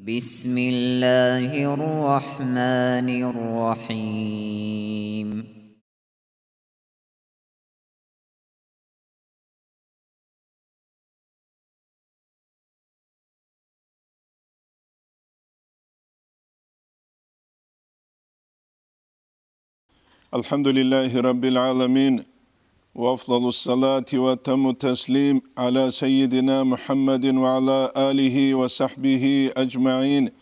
بسم الله الرحمن الرحيم. Elhamdülillahi Rabbil alemin. Ve afdalus salati ve temmu teslim ala seyyidina Muhammedin ve ala alihi ve sahbihi ecma'in.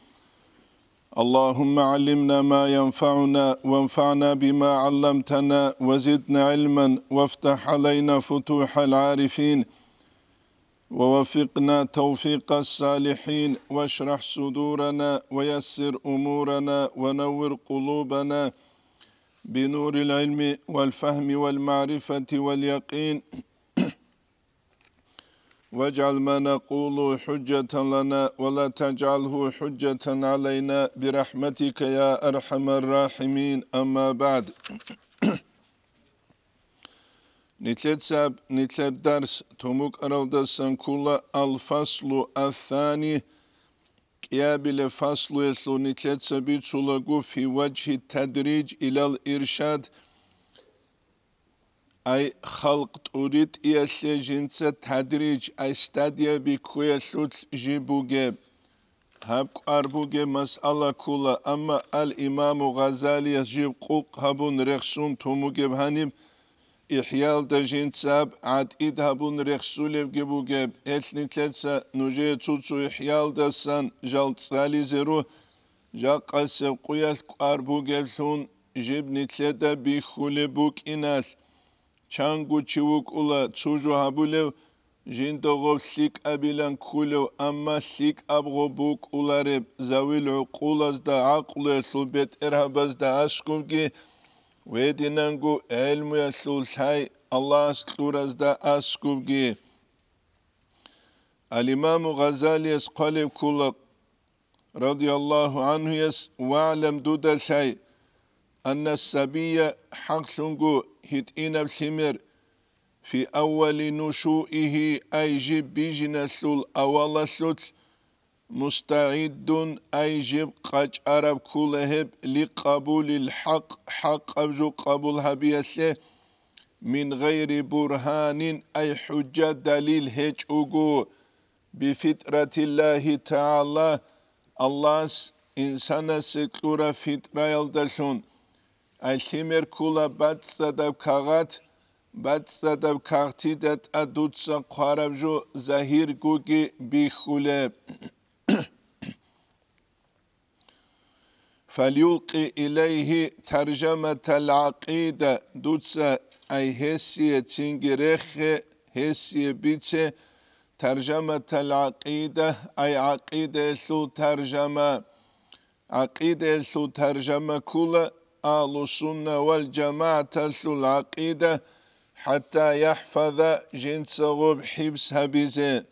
Allahümme allimna ma yenfa'una ve enfa'na bima allamtana ve zidna ilmen ve iftah aleyna futuhal arifin ve vefikna tevfikas salihin ve şrah sudurana ve yessir umurana ve nevvir kulubana بنور العلم والفهم والمعرفة واليقين واجعل ما نقول حجة لنا ولا تجعله حجة علينا برحمتك يا أرحم الراحمين أما بعد نتلت درس تومك أرالد سنكولا الفصل الثاني قيابل فصل يسلو نتلت سبيت سلقو في وجه التدريج إلى الإرشاد أي خلق تريد يسلي جنس تدريج أي استاديا بكو يسلو جيبوغيب هبك أربوغيب مسألة كولا أما الإمام غزالي يجيب قوق هبون رخصون توموغيب هانيم إحيال دا جنساب عاد إد هبون رخصوليب جيبوغيب إتلي تلتسا نجي توتسو إحيال دا سان جال تسالي زيرو جا قاسب قويال أربوغيب ثون جيب نتلتا بيخولي بوك إنال چانگو چوک اولا تسوجو هبوليو جندوغو سيك أبيلان كوليو أما سيك أبغو بوك اولا ريب زاويل عقولاز دا عقل يسلو بيت إرهباز دا أسكوكي ويدينانغو علم يسلو ساي الله سلوراز دا أسكوكي الإمام غزالي يسقالي كولا رضي الله عنه يس وعلم دودا ساي أن السبية حقلنغو هتئين الثمر في أول نشوئه أي جب بيجنسل أول سل مستعد أي جب قج عرب كلهب لقبول الحق حق أبجو قبول هبيسه من غير برهان أي حجة دليل هجوغو بفطرة الله تعالى الله إنسان سكلورا فطرة يلدسون الثمر كولا باتسادب كاغات باتسادب كاغتيدت أدوتسا قاربجو زهير جوجي بيخولب فليلقي إليه ترجمة العقيدة دوتسا أي هسية تنجرخ هسية بيتسي ترجمة العقيدة أي عقيدة سو ترجمة عقيدة سو ترجمة كولا أهل السنة والجماعة سو العقيدة حتى يحفظ جنسه بحبس هبيزه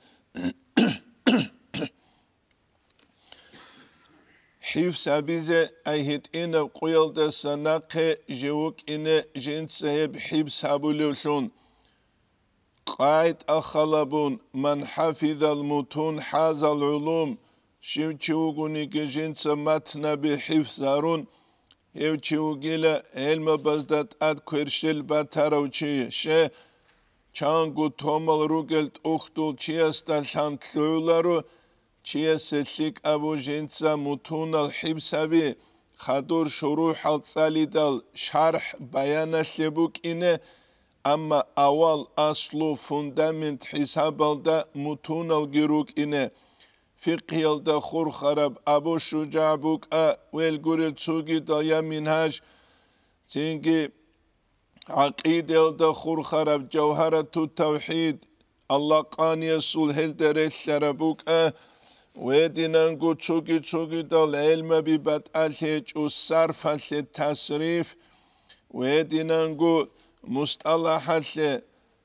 حفظ هبيزه أي هتئين بقيل دا سناقه جوك إن جنسه بحبس هبولوشون قايد أخلبون من حفظ المتون حاز العلوم شوچوغوني جنس متن بحفظ هارون هوچوغيلا علم بزدت أد كرشل باتاروچي شه چانگو تومل روگلت اختول چيستا شانتلولارو چيسليك أبو جنسا متون الحبس هبي خدور شروح الصالدال شرح بيان سبوك إنه أما أول أصلو فوندامنت حساب دا متون الجروك إنه فقه يلدا خور خراب أبو شجاع بوك والجورل تسوقي دا يمنهاج تنجي عقيدة يلدا خور خراب جوهرة التوحيد الله قان يسول هل درس شربوك ودينانجو تسوقي دا العلم ببات الهج والصرف التصريف ودينانجو مصطلحات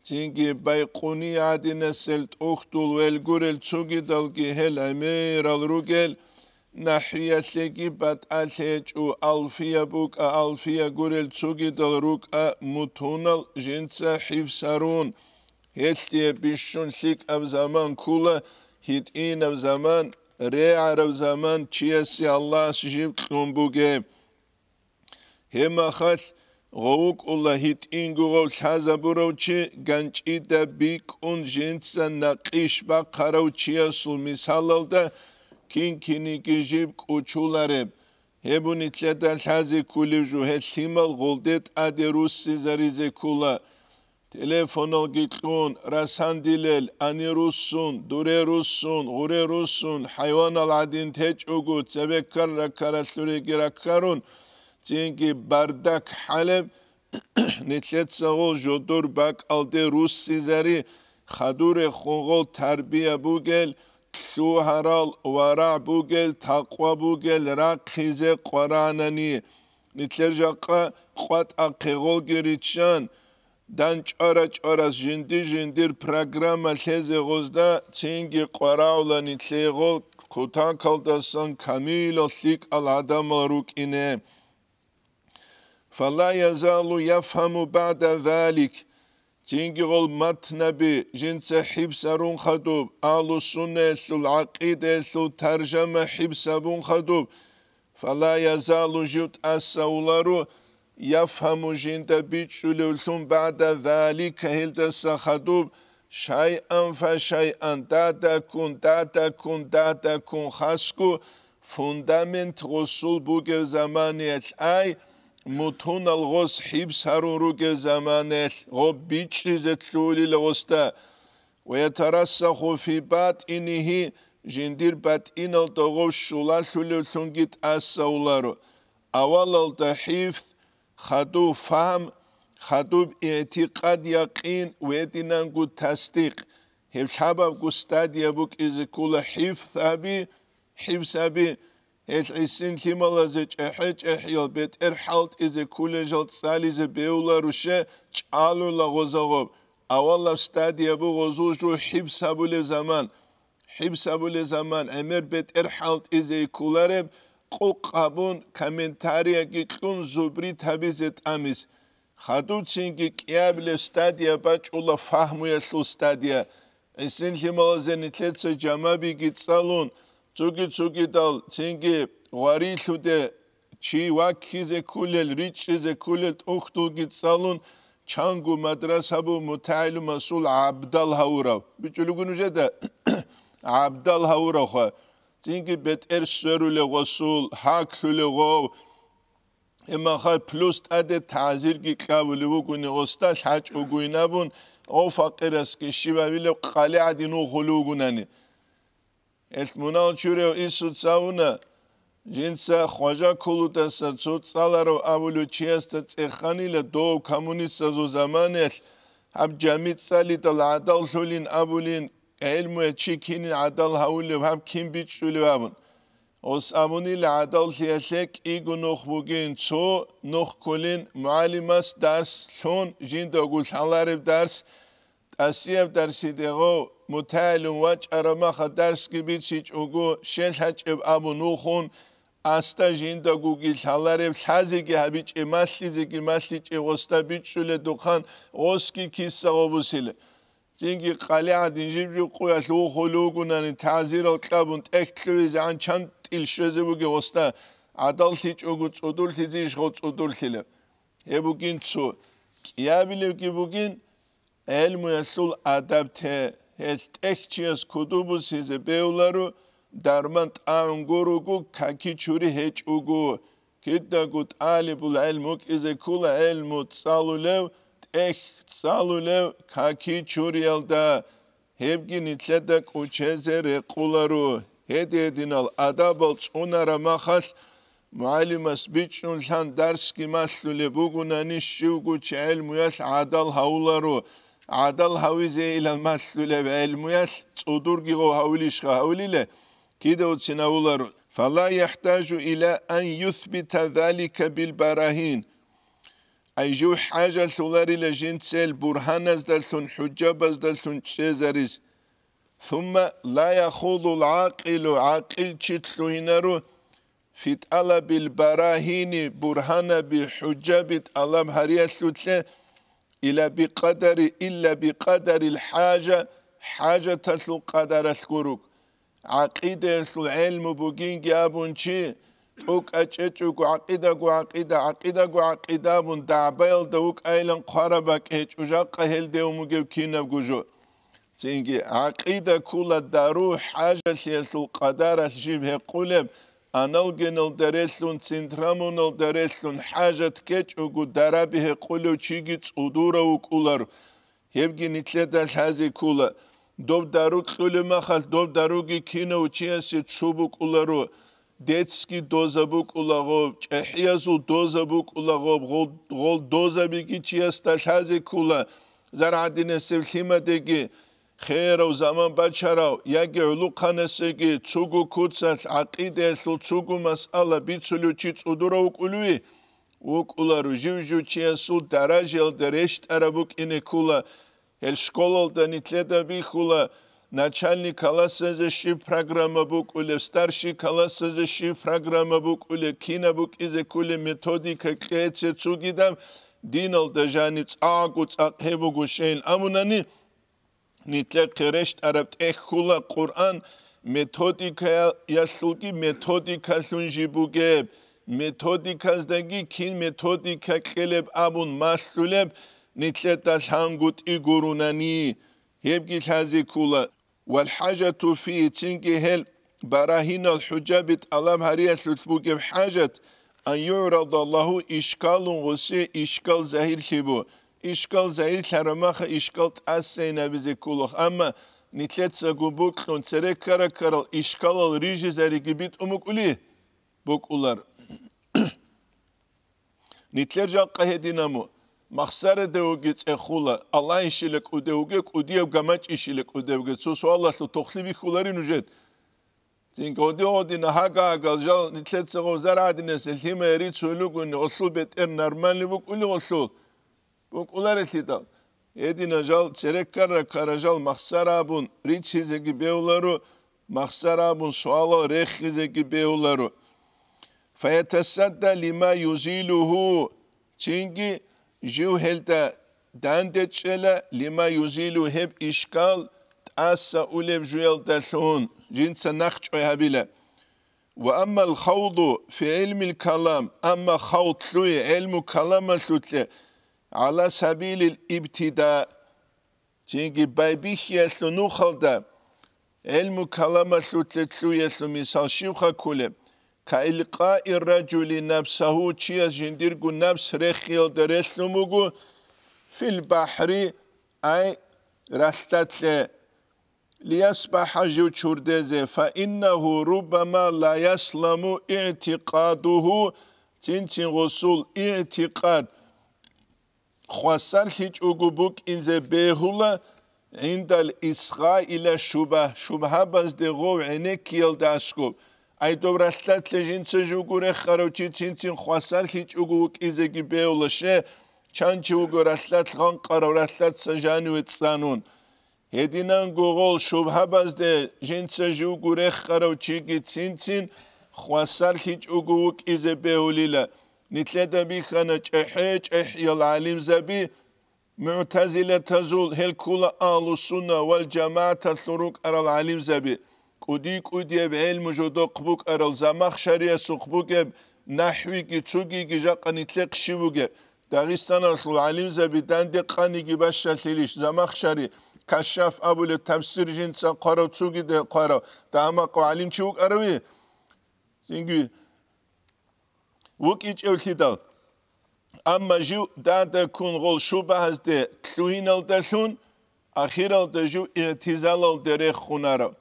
تنجي بايقوني عدنا سلت أختول والجورل تسوقي دالجي هل عمير الرجل نحوية سيجي بات ألهج ألفية بوك ألفية جورل تسوقي دالروك متونال جنسا حفصارون هلتي بيشون سيك أب زمان كولا هيدين أب زمان ري عرب زمان چيسي الله سجيب نبوغي هما خل غوك الله هيت إنغو غول حازا بروچي گنچ إدا بيك اون جنسا نقيش با قروچي سول مثال دا كين كيني جيب كوچولارب هبوني تلتا الحازي كوليجو هتليمال غولدت ادي روسي زريزي كولا تليفونو جيتلون راسان ديلل اني روسون دوري روسون غوري روسون حيوان العدين تهجوغو تبكر ركارسلوري جراكارون تينكي باردك حلب نتلت سغول جودور باك الدي روسي زري خدور خونغول تربية بوغل شو هرال ورع بوغل تقوى بوغل راقيزي قراناني نتلرجاقا قوات اقيغول گريتشان دانچ اراس جندير پروگراما لزي غزدا تينگي قراولا نتليغول كوتان كالدسان كاميلو ثيك العدم روكينه فلا يزال يفهم بعد ذلك تينجي غول متنبي جنس حبسرون خدوب آلو سنة العقيدة ترجمة حبسبون خدوب فلا يزال جوت أسولارو يفهم جنت بيتشلولون بعد ذلك هلت سخدوب شيئا فشيئا داتا كون خسكو فوندامنت رسول بوغ زمانيت اي متون الغوص حبس هارون روغ زمانيت غوب بيتشلزت لولي لغستا ويترسخ في باطنه جندير باطن الدغو شلال لولون جيت أسولارو أول التحيف خدو فهم خدو اعتقاد يقين ويدنانگو تصديق هبشابب قستاد يبوك إذا كل حفظ أبي الحسين كمالا زي احيال بيت ارحالت إذا كل جلت سالي زي بيولا روشة چالو لغوزاغوب أولا استاد يبو غزوجو حبس أبو لزمان أمر بيت ارحالت إذا كل قوقابون كمنتاريا جيتلون زبري تابيزت أميز خدو تسينكي كيابل استاديا باچ الله فهمو يسلو استاديا إنسان كمالا زي نتلتس جمابي جيتسالون تسوكي دال تسينكي غاريلو ده چي واكي زي كولل ريچ زي كولل اختو جيتسالون چانگو مدرسابو متعلو مسؤول عبدال هاوراو بيچولوگونو جدا عبدال هاوراو خواه تينكي بيت ارسلو لغسول حاكلو لغو اما خواهي پلوست اده تعذير كي كابلو بوكوني غستاش حاج اوگوينابون او فقير اسكي شبابيلو قالي عدينو خلوگوناني المنال چوريو إيسو تساونا جنسا خواجا كولو تسا تسو تسالارو أولو چيستا تسيخاني لدو كمونيستا زو زمانيل هب جميت سالي تل عدال شولين أبولين علمو چي كينين عدال هاولي هب كين بيت شولي هابون اوس أبوني لعدال خيالك إيگو نوخ بوگين تو نوخ كولين معلماس درس شون جين دوگول شانلارب درس أسيب درسي دغو متعلم واج أرماخ درس كبير شيج أوغو شل حج أبو نوخون أستا جين دغوغي شالارب شازيكي هبيج إماسلي زيكي ماسلي غستا بيج شولي دوخان غسكي كيسا غبوسيلي زينكي قالي دينجيب جو قويا لو خلوغوناني تعزير القلابون تأكتلوي زعان چند تلشوزي بوغي غستا عدال تيج أوغو تصدول تيزيش غو تصدول تيلي هبوغين تسو كيابيلي بوغين علم يسول أدابته هتكشيس كتبو سيزه بيولارو درمانت آنگوروگو كاكي چوري هيچ اوگو كده قد آلي بول علموك إذا كل علمو تصالو لو تصالو لو كاكي چوري يلدا هبگي نتلدك اوچهزه رقولارو هدي دينال أدابال تونارا مخال معلم اسبيچون لان درس كي مسلو لبوغوناني شوگو چه علمو يس عدال هاولارو عدال هاويزي إلى المسلول بعلميات صدورجو هاوليش هاوليله كده وتناولر فلا يحتاج إلى أن يثبت ذلك بالبراهين أي جو حاجة سولاري لجنسل برهان ازدلتون حجاب ازدلتون شزاريز ثم لا يخوض العاقل عاقل تشتلوينارو في طلب البراهين برهان بحجاب طلب هريسلوتله إلا بقدر الحاجة حاجة تسلو قدر الكروك عقيدة العلم بوجين جابون شي توك أجتوك عقيدة بون دعبيل دوك أيلن قربك هيج وجاق هل ديو مجيب كينا بجو تيجي عقيدة كل دارو حاجة سياسة القدر الجيب قلب أنالجن الدرسون سنترامون الدرسون حاجة كيج وجود دربه قلو تيجي تصدوره وكولر هبجي نتلدش هذه كولا دوب داروك خلو مخال دوب داروكي كينا وچياسي تصوبوك أولارو ديتسكي دوزا بوك أولاغوب چحيازو دوزا بوك أولاغوب غول دوزا بيكي چياستاش هذه كولا زرعدين سلخيمة ديكي خير وزمان بچراو ياگي علو قانسيكي تصوغو كوتساش عقيدة سل تصوغو مسألة بيتسولو چيت أدوراوك أولوي وك أولارو جيو چياسو دراجيل درشت أرابوك إني كولا El школалда нитледа бихула начальник класса ши программа бук уле старший класса ши программа бук уле кина бук изе куле методика кеце цугидам динал дажаниц агуц акхебугушен амунани нитле керешт араб эхула Qur'an методика ясулги методика сунжибуге методиказдagi kin metodika keleb amun masuleb نتلتاش هانغوت إيغوروناني هيبجي هذه كولا والحاجة في تنجي هل براهين الحجة بتألم هرية لتبوك بحاجة أن يعرض الله إشكال وسي إشكال زهير خبو إشكال زهير كرماخ إشكال تأسينا بزي كولوخ أما نتلتسا قبوك لون تسريك كارل إشكال الريجي زاري جبيت أمك أوليه بوك أولار نتلرجع قهدينامو مخسر دوغيت اخولا الله يشيلك ودوغك وديو غماچ يشيلك ودوغت سو الله سو تخليبي خولاري نوجت تين غوديو دين هاغا غالجال نتلت سو زرادين سلتيم يريد سولوغن اصول بتر نورمال بوك اولي اصول بوك اولار سيدا يدين جال تركر كارجال مخسر ابون ريتسيزگي بيولارو مخسر ابون سوال رخيزگي بيولارو فيتصدى لما يزيله تينجي جو هلتا داندتشلا لما يزيلو هب إشكال تأسى أولب جويل دالون جنس نخش هبلا وأما الخوض في علم الكلام أما خوض لوي علم كلام سوتل على سبيل الابتداء تيجي بايبيش يسلو نوخلدا علم كلام سوتل لوي يسلو مثال شيوخا كولب كإلقاء الرجل نفسه تشيا جنديرغو نفس رخيل درسلموغو في البحر أي رستت ليصبح جو تشوردزه فإنه ربما لا يسلم اعتقاده تنتين غسول اعتقاد خواستر هيج اوغوبوك إنزه بيهولا عند الإسغاء إلى شبه بزدغو عينك يلداسكو أي دورستات لجنس جوغوري خروچي تنتين خواستر هيج اوغوك إزاقي بيهولا چانچه اوغورستات غان قرورستات سجانو اتسانون هدینان گوگل شبه بازده جنس جو گوره خروچی گیتسین خواسر هیچ اوگوک ایز بهولیلا نتلدا بیخانه چهچ احیال علیم زبی معتزله تزول هل كل أهل السنة والجماعة تثروك أرى العليم زبي كودي بعلم جدو قبوك أرى الزمخ شريعة سقبوك نحوي كتوكي جاقا نتلق شبوك داغستان أصل العليم زبي داندي قاني جباشا ثليش زمخ شريعة كشاف أبو التفسير جنسا قارو تسوغي ده قارو داماقو علم چوك أروي سنگوي وك إيش أولي أما جو دادا كون غول شوبه هزده تلوين الدشون أخير الدجو اعتزال الدريخ خونارو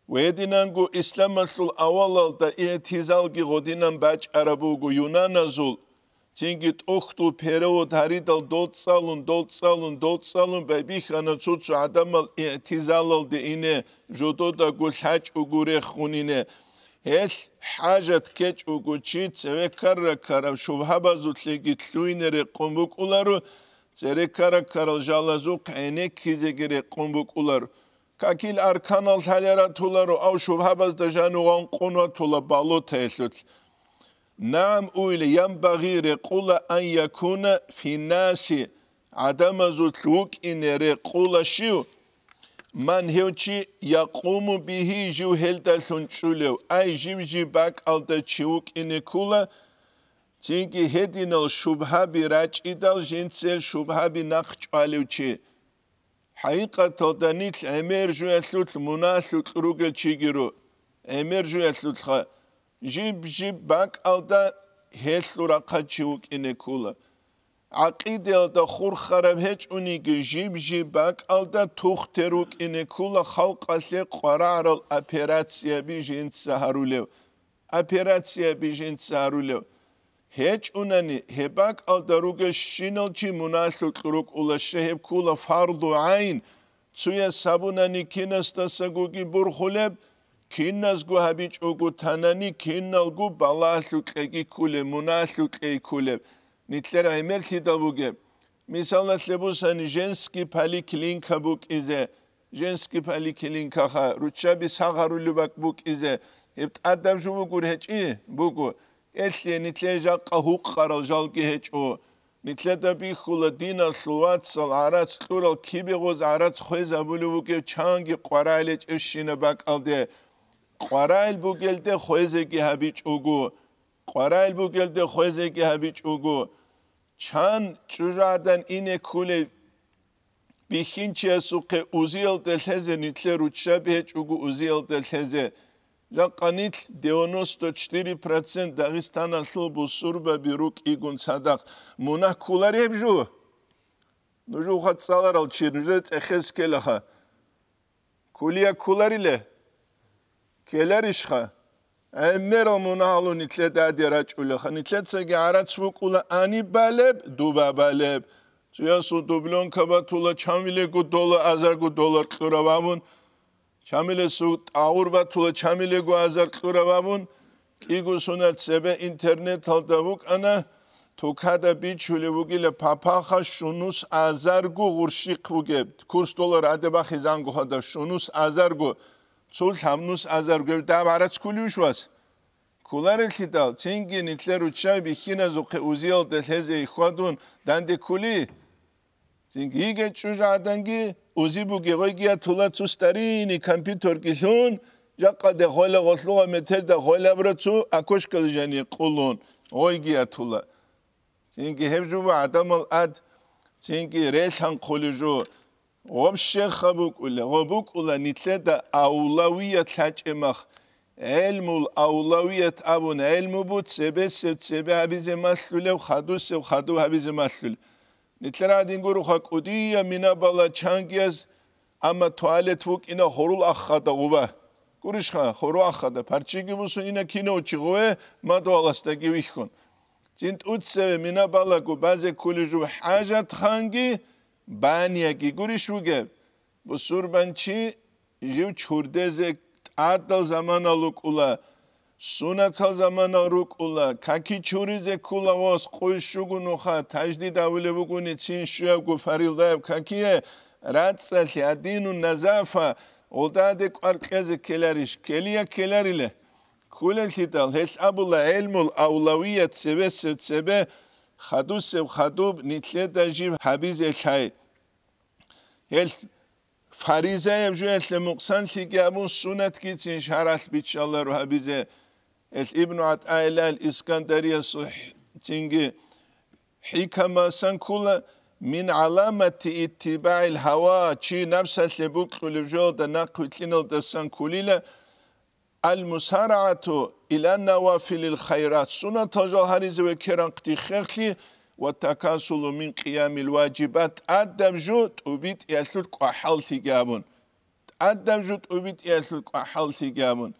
ويدينانگو إسلام السول أول الدا اعتزال جي غودينان باج عربوغو يونان الزول تنگيت أختو بيرو تاريدال دوت سالون ببيخانا تسوتسو عدم الاعتزال الدينه جودو دا قول حاج أغوري خونينه هل حاجة كيج وقوشيت سوى كرة شبه بازو تلقي تلوين قنبوك أولارو سوى كرة جالازوك عينيك كيزيجي قنبوك أولارو كاكيل أركان الحاليرات أولارو أو شبه باز دجانو غنقونات أولا بالو تيسوت نعم أولي ينبغي رقول أن يكون في الناس عدم زوتلوك إن رقول شيو من هیچی یقوم بهی جو هلتا سنچولو ای جیب بک آلتا چیوک اینه کولا چینکه هدینال شبه بی رچ ایدال جنسل شبه بی نقش آلیو چی حقیقت دانیت امر جو اسلوت مناسب روگل چیگیرو امر جو اسلوت خا جیب بک آلتا هسلو رقا چیوک اینه کولا عقیده آلتا خور خراب هیچ اونیگه جیب بک آلتا توختروک اینه کولا خلق اصلی قرار اپراتسیا بی جنس هارولیو اپراتسیا بی جنس هارولیو هیچ اونانی هباک آلداروگه شینال چی مناسب کروک اولاشه هب کولا فرد و عین توی سبونانی کینستا سگوگی برخولب کیننازگو هبیچ اوگو تنانی کیننالگو بالاسو کگی کوله مناسب کگی کوله نیتلر ایمر کی دابوگه مثلا لبوسانی جنسکی پالی کلینکا بوک ایزه جنسکی پالی کلینکا خا روچا بی ساغارولو بک بوک ایزه هبت ادم جو بگور هیچ بگو اسلی نیتله جا قهوق قرال جالگی هیچ او نیتله دا بی خولا دینا سلوات سال عرات سلورال کی بگوز عرات خوی زبولو بگه چانگی قرائلش اشینه بک آلده قرائل بگلده خوی زگی هبیچ اوگو قرائل بگلده خوی زگی هبیچ اوگو چند چوزادن اینه کوله بیخینچه سوقه اوزیل دلهزه نیتله روچه به هیچ اوگو اوزیل دلهزه Рақанит 94% Дағистан слобу сурба бирук игун садақ. Муна кулар ебжу. Нужу хат салар алчи, нуждет эхез келаха. Кулия кулар ile. Kelar işha. Emmer muna halu nitle dadi raç ulaha. Nitle tsegi araç buk ula ani baleb, duba baleb. Suya su dublon kabatula çamile gu dola azar gu dolar kıravamın. Çamile su ağurba tula çamile gu azar kıravamın. Kigu sunat sebe internet aldavuk ana. Tokada bir çule vugile papaha şunus azar gu gurşik vuge. Kurs dolar adeba xizan gu hada şunus azar gu. Sol hamnus azar gu da barat kulüş was. Kular elhidal. Çengi nitler uçay bihina zuqe uziyal delheze ikhwadun dande kuli. Çengi hige çuja adangi uzi bu gegoygiya tula tustarini kompüter gilun. Jaqa de khola gosluğa meter de khola bratsu akoş kalıjani kulun. Oygiya tula. Çengi hevju va adamal ad. Çengi reshan kuluju. Gom şekhabuk ule. Gobuk ula nitle de avlaviyat haçemak. Elmul avlaviyat abun elmu bu sebe habize maslulev khadu habize maslul. Nitle adin guru hakudiya minabala çangiyaz ama tuvalet vuk ina horul akhada guba. Gurishkha horu akhada. Parçigi busun ina kino çiguve madu alasta givikhun. Cint utseve minabala gu baze kuliju hajat khangi baniyagi gurishvuge. Bu surbançi jiv çurdeze adal zaman aluk ula, sunatal zaman aluk ula, kaki çurize kula was, koyuşugu nuha, tajdid avule buguni çin şuya gu farildayev kakiye, ratsali adinu nazafa, odadek arkeze keleriş, keliya keler ile, kulel hital, hesabula elmul avlaviyet sebe, khadu sev khadub, nitle dajiv habiz ekhay, Farize evcüetle muksan ligabun sunet gitsin şarat biçallar habize İbn At'ailal İskandariye tingi hikamasan kula min alamati ittiba'il hava çi nafsat buk kulüjo da nakutlinal da san kulila al musara'atu ila nawafilil khayrat sunat tajaharize ve keranqti khkhli والتكاسل من قيام الواجبات أدم جوت وبيت يسلك أحل ثجابون أدم جوت وبيت يسلك أحل ثجابون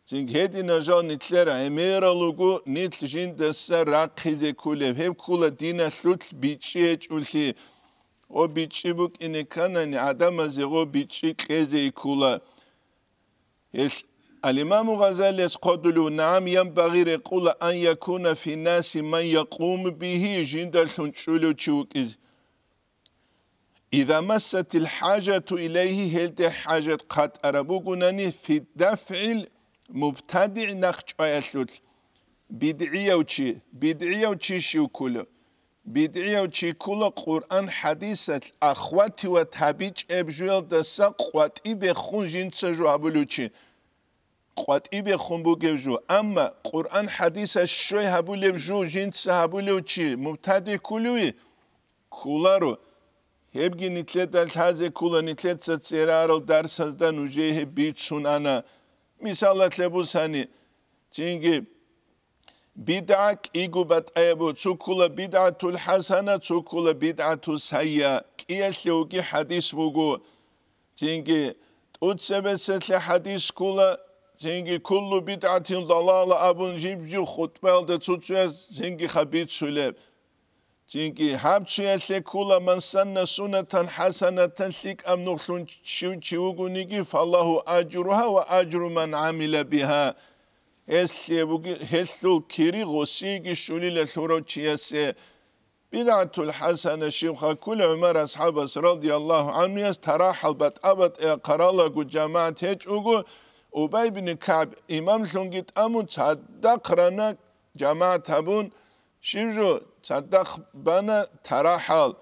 زين هذه نجار نتلر عمير لوجو نتلجين دسر رقيز كله هب كله دينا سلوت بيتشيج ولي أو بيتشيبك إن كان عدم زغو بيتشي كذي كله الإمام غزالي يقول نعم ينبغي يقول أن يكون في الناس من يقوم به جند الحنشول تشوكز إذا مست الحاجة إليه هلت حاجة قد أربوغنني في الدفع المبتدع نخش آيات بدعية وشي شو كله بدعية وشيكولا قرآن حديثة أخواتي وتابيج أبجوال دسا قواتي بخون جنس جو هبولوشي قواتي بخون بوجو أما قرآن حديثة شوي هبولوجو جنس هبولوشي مبتدي كلوي كولارو هبجي نتلت الحازة كولا نتلت ستسيرار الدرس هزدا نجيه بيتسون أنا مثال تلبوساني تينجي بدعك إيجو بتأيبو تسوكولا بدعة الحسنة تسوكولا بدعة السيئة كيش لوجي حديث بوجو تينجي تسبسة حديث كولا تينجي كل بدعة ضلالة أبون جيبجو خطبة تسوتس تينجي خبيت سلب تينجي حبتشي كولا من سنة سنة حسنة لك أم نخلون شو نيجي فالله أجرها وأجر من عمل بها هسلو كيري غسيجي شولي لثروتشيسي بدعة الحسنة شيخة كل عمر أصحاب رضي الله عنه يستراحل بتأبت قرالة جماعة هجوغو وباي بن كعب إمام شنجت أمو تصدق رنا جماعة هبون شيرجو تصدق بنا تراحل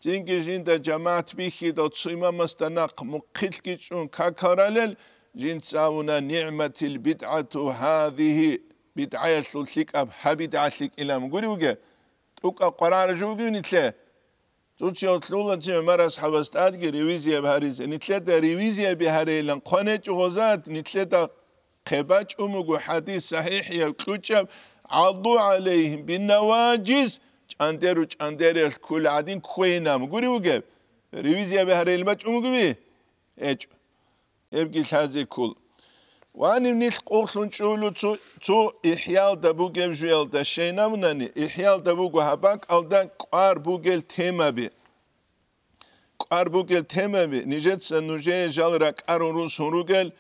تنجي جند جماعة بيخي دو تصيما مستنق مقلقي شون كاكارالل جنساونا نعمة البدعة هذه بدعة سلسك أب هبدعة سلك إلا مقولي وجه توقع قرار جوجي نتلا توتشي أطلولا تي مرس حبستات كي ريفيزيا بهاريز نتلا دا ريفيزيا بهاري لان قناة غزات نتلا دا قباج أمو حديث صحيح يكتشف عضوا عليهم بالنواجز جاندرو جاندرو الكل عادين كوينا مقولي وجه ريفيزيا بهاري الماج أمو بيه إيش يبقى هذا كل وأنا منيش قوسون شولو تو إحيال دبوجل جوال دشينا منني إحيال دبوجو هباك أو دا قار بوجل تيما بي قار بوجل تيما بي نجت سنوجي جال رك أرونروس هروجل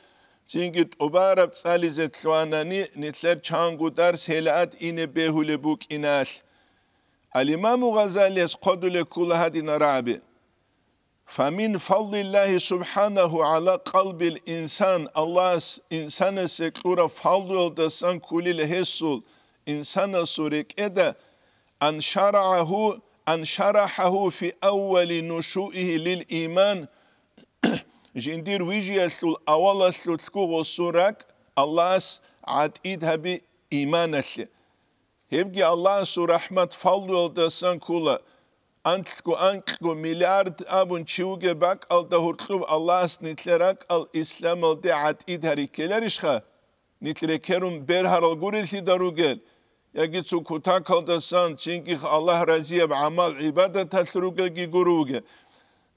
تينجت أبارب ساليزت لواناني نتلر چانگو درس هلات إنه بهول بوك إنال الإمام غزالي قدل كل هذه نرابي فمن فضل الله سبحانه على قلب الإنسان الله إنسان سكورة فضل دسان كل الهسول إنسان سورك إذا أن شرحه في أول نشوئه للإيمان جندير ويجي السول أول السول تكو سورك الله عديدها بإيمان السول هبقي الله سرحمة فضل دسان كله أنكو مليارد أبون شوجة باك أل دهورتلو الله نتلرك الإسلام الدي عديد هريكيلرشخا نتلركيرون برهر الغوريلتي داروغل يجي سكوتاك الدسان چينكيخ الله رزيه بعمل عبادة تتلروغل جي غروغل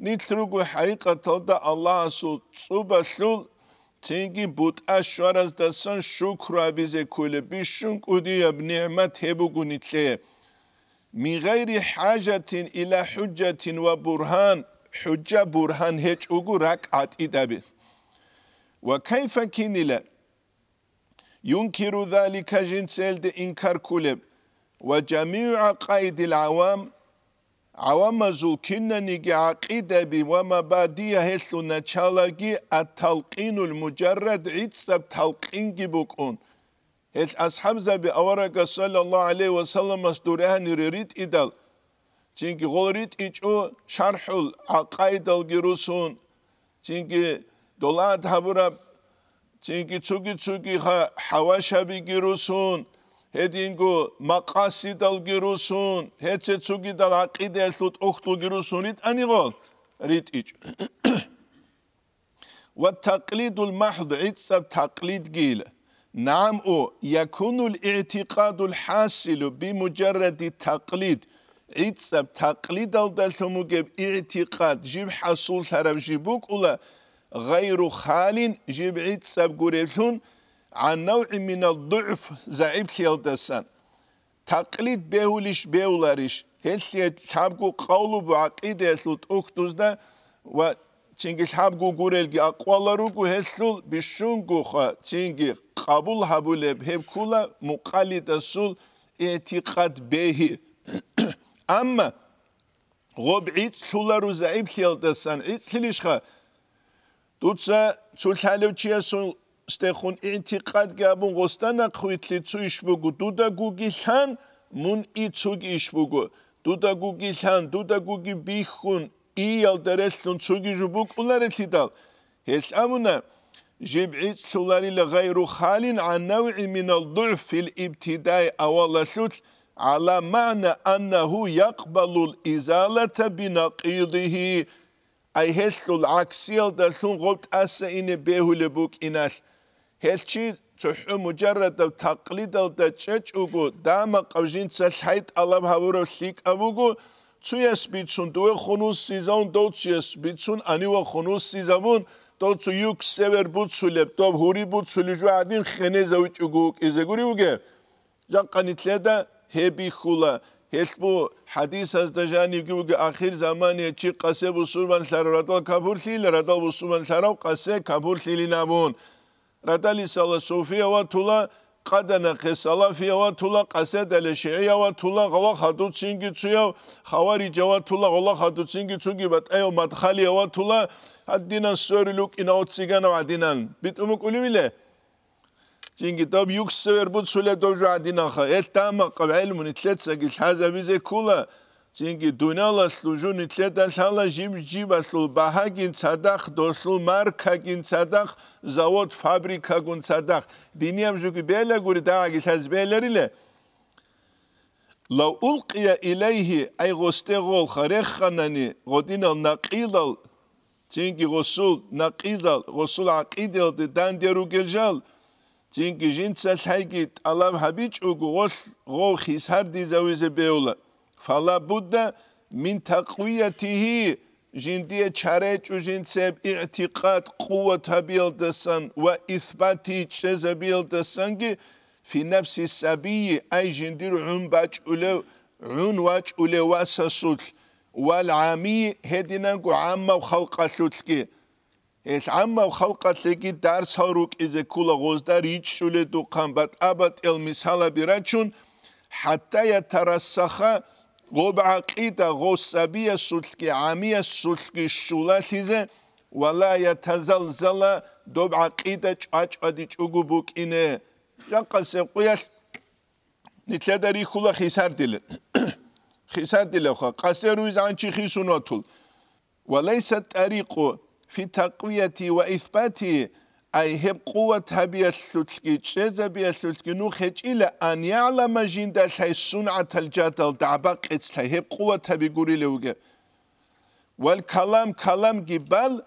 نتلروغو حقيقة تلدا الله صوبة سول چينكي بوت أشوارز دسان شكر عبيزي كل بيشنك ودي بنعمت هبوغو نتليه من غير حاجة إلى حجة وبرهان حجة برهان هيج أقول ركعت إدابي وكيف كنلا ينكر ذلك جنسال دي إنكار كلب وجميع عقائد العوام عوام زول كنا نيجي عقيدة بي ومبادية هسلو نتشالجي التلقين المجرد عيد تلقين جبوكون هل أصحاب زبي أورك صلى الله عليه وسلم مصدورها نريد إدال çünkü غوريت إيجو شرح العقائد الجروسون çünkü دولات هبرا çünkü تسوكي حواشا بجروسون هدينجو مقاصد الجروسون هتسي تسوكي دال عقيدة سلوت أختو جروسون ريت أني غول ريت إيجو والتقليد المحض عيد تقليد جيل نعم يكون الاعتقاد الحاصل بمجرد التقليد عيد تقليد الدلتمو جيب اعتقاد جيب حصول سرب جيبوك ولا غير خال جيب عيد قريتون عن نوع من الضعف زعيب الدسان تقليد بيوليش بيولاريش هل تحبقوا قولوا بعقيدة يسلط أختوز ده و چنگی حبگو گورلگی اقوالارو هسول بشونگو خا چنگی قبول هبوله هب کولا مقلد اصول اعتقاد بهی اما غب عید سولارو زعیب خیالدستن عید خیلیش خا دوتسا سول حالو چیه سول استخون اعتقاد گابون غستان اقویت لیتسو ایش بگو دودا گوگی خان من ایتسوگ ایش بگو Dudagugi lan, dudagugi bihun, iyal dereslun tsugi jubuk ularetidal. Hesabuna جبعت سولاري لغير خال عن نوع من الضعف في الابتداء أول شوت على معنى أنه يقبل الإزالة بنقيضه أي هسل العكسيل دسون غبت أسا إن بيه لبوك إناس هلشي تحو مجرد تقليد الدجاج أغو داما قوجين تسحيت ألاب هاورو سيك أبوغو تسويس بيتسون دوه خنوس سيزون دو تسويس بيتسون أنيو خنوس سيزامون تو تو یک سوار بود سولب تو هوری بود سولیجو عدین خنه زوج اگوک ازگوری وگه جان قنیتله دا هبی خولا هسبو حدیث از دجانی گوگه آخر زمانی چی قصه بسومان سر ردال کابور خیلی ردال بسومان سر و قصه کابور خیلی نبون ردالی سال صوفی و طولا قدنا قصلا فی و طولا قصه دل شیعی و طولا غلا خدود سینگی تویا خواری جواد طولا غلا خدود سینگی توگی بات ایو مدخلی و طولا حدینا سوریلوک اینا اتسیگان و عدینان بیت امک اولی میله سینگی تاب یک سویر بود سوله دو جو عدینان خا اتام قبیل منیتلت سگیش هزا بیزه کولا سینگی دنیا لسلوجو نیتلت داشالا جیب اسلو باهاگین صدق دوسل مارکاگین صدق زاوت فابریکاگون صدق دینیم جو کی بیله گوری داگیش هز بیلریله لو ألقي إليه أي غستغول خرخنني غدين النقيض تينكي غسول نقيض غسول عقيدة دان ديرو جلجال تينكي جنس الحقيقة الله حبيج غو خيسار دي زويز بيولا فلا بد من تقويته جندية شارج وجنسب اعتقاد قوة هبيل دسان وإثباتي تشز هبيل دسان في نفس السبي أي جندير عن باج أولو عن واج أولو واسسوت والعامي هدينانكو عامة وخلقة سوتكي إيش عامة وخلقة لكي دارس هاروك إذا كولا غوزدار يتشولي دوقان بات أبات المثالة براجون حتى يترسخ غوب عقيدة غو سبية سوتكي عامية سوتكي الشولاتيزة ولا يتزلزل دوب عقيدة أج أديش أغو بوك إنه جانقا سيقويا نتلاداري خولا خيسار ديل خيسار ديل خوا قاسي رويز عنشي خيسون وطول وليس الطريق في تقوية وإثباته أي هب قوة هبية السلسكي تشيز هبية السلسكي نوخيج إلى أن يعلم جندا شاي صنعة الجدل دعباق إتسلاي هب قوة هبي قوري لوغي والكلام كلام جبال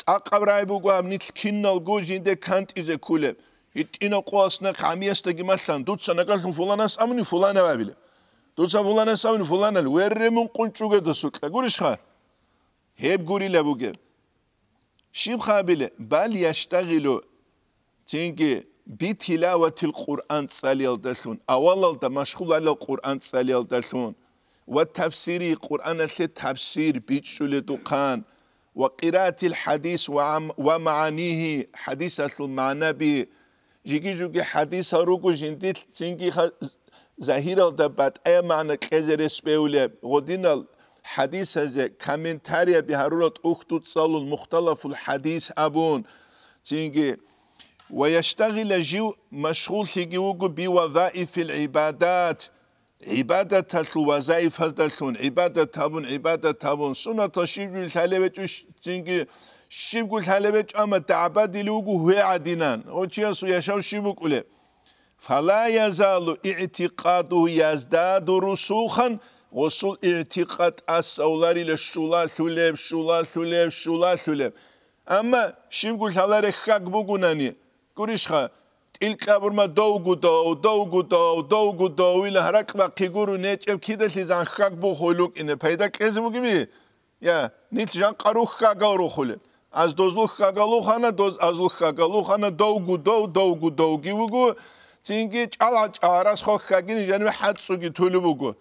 تاقب رايبوغو هم نتلكين الغو جندا كانت إذا كولب إتينا قواسنا خاميستا جمالان دوتسا نقاشن فلاناس أمني فلانا بابيلا دوتسا فلاناس أمني فلانا الويرمون قنشوغة دسوكلا قوريش خوا هب قوري لبوغي شيب خابيله بل يشتغلوا تينكي بتلاوة القرآن تساليل دسون أولا مشغول على القرآن تساليل دسون والتفسير القرآن التفسير بيتشول دقان وقراءة الحديث ومعانيه حديث المعنى به جيجي حديث روكو جنديت تينكي ظاهر الدبات أي معنى كزرس بيولي غدين حديث هذا كومنتاريا بهارولة أختو تصالو المختلف الحديث أبون تينجي ويشتغل جو مشغول تيجيوغو بوظائف العبادات عبادة الوظائف هذا عبادة تابون سنة تشيب الحلبة تينجي شيب الحلبة أما تعبد لوغو هو عدنان وشياسو يشاو شيبوك أولي فلا يزال اعتقاده يزداد رسوخا وصول اعتقاد السولاري للشولا ثلب أما شيمقول هلاري خاك بوغوناني قريشخا تلك أبرما دوغو دو إلا هراك باقي قورو نيجب كده لزان خاك بوخولوك إنه پیدا كيزي بوغي يا نيت جان قارو خاقا رو خولي از دوزلو خاقالو خانا ازلو خاقالو خانا دوغو دوغي بوغو تينكي چاراس خو خاقين جانو حدسوغي تولي بوغو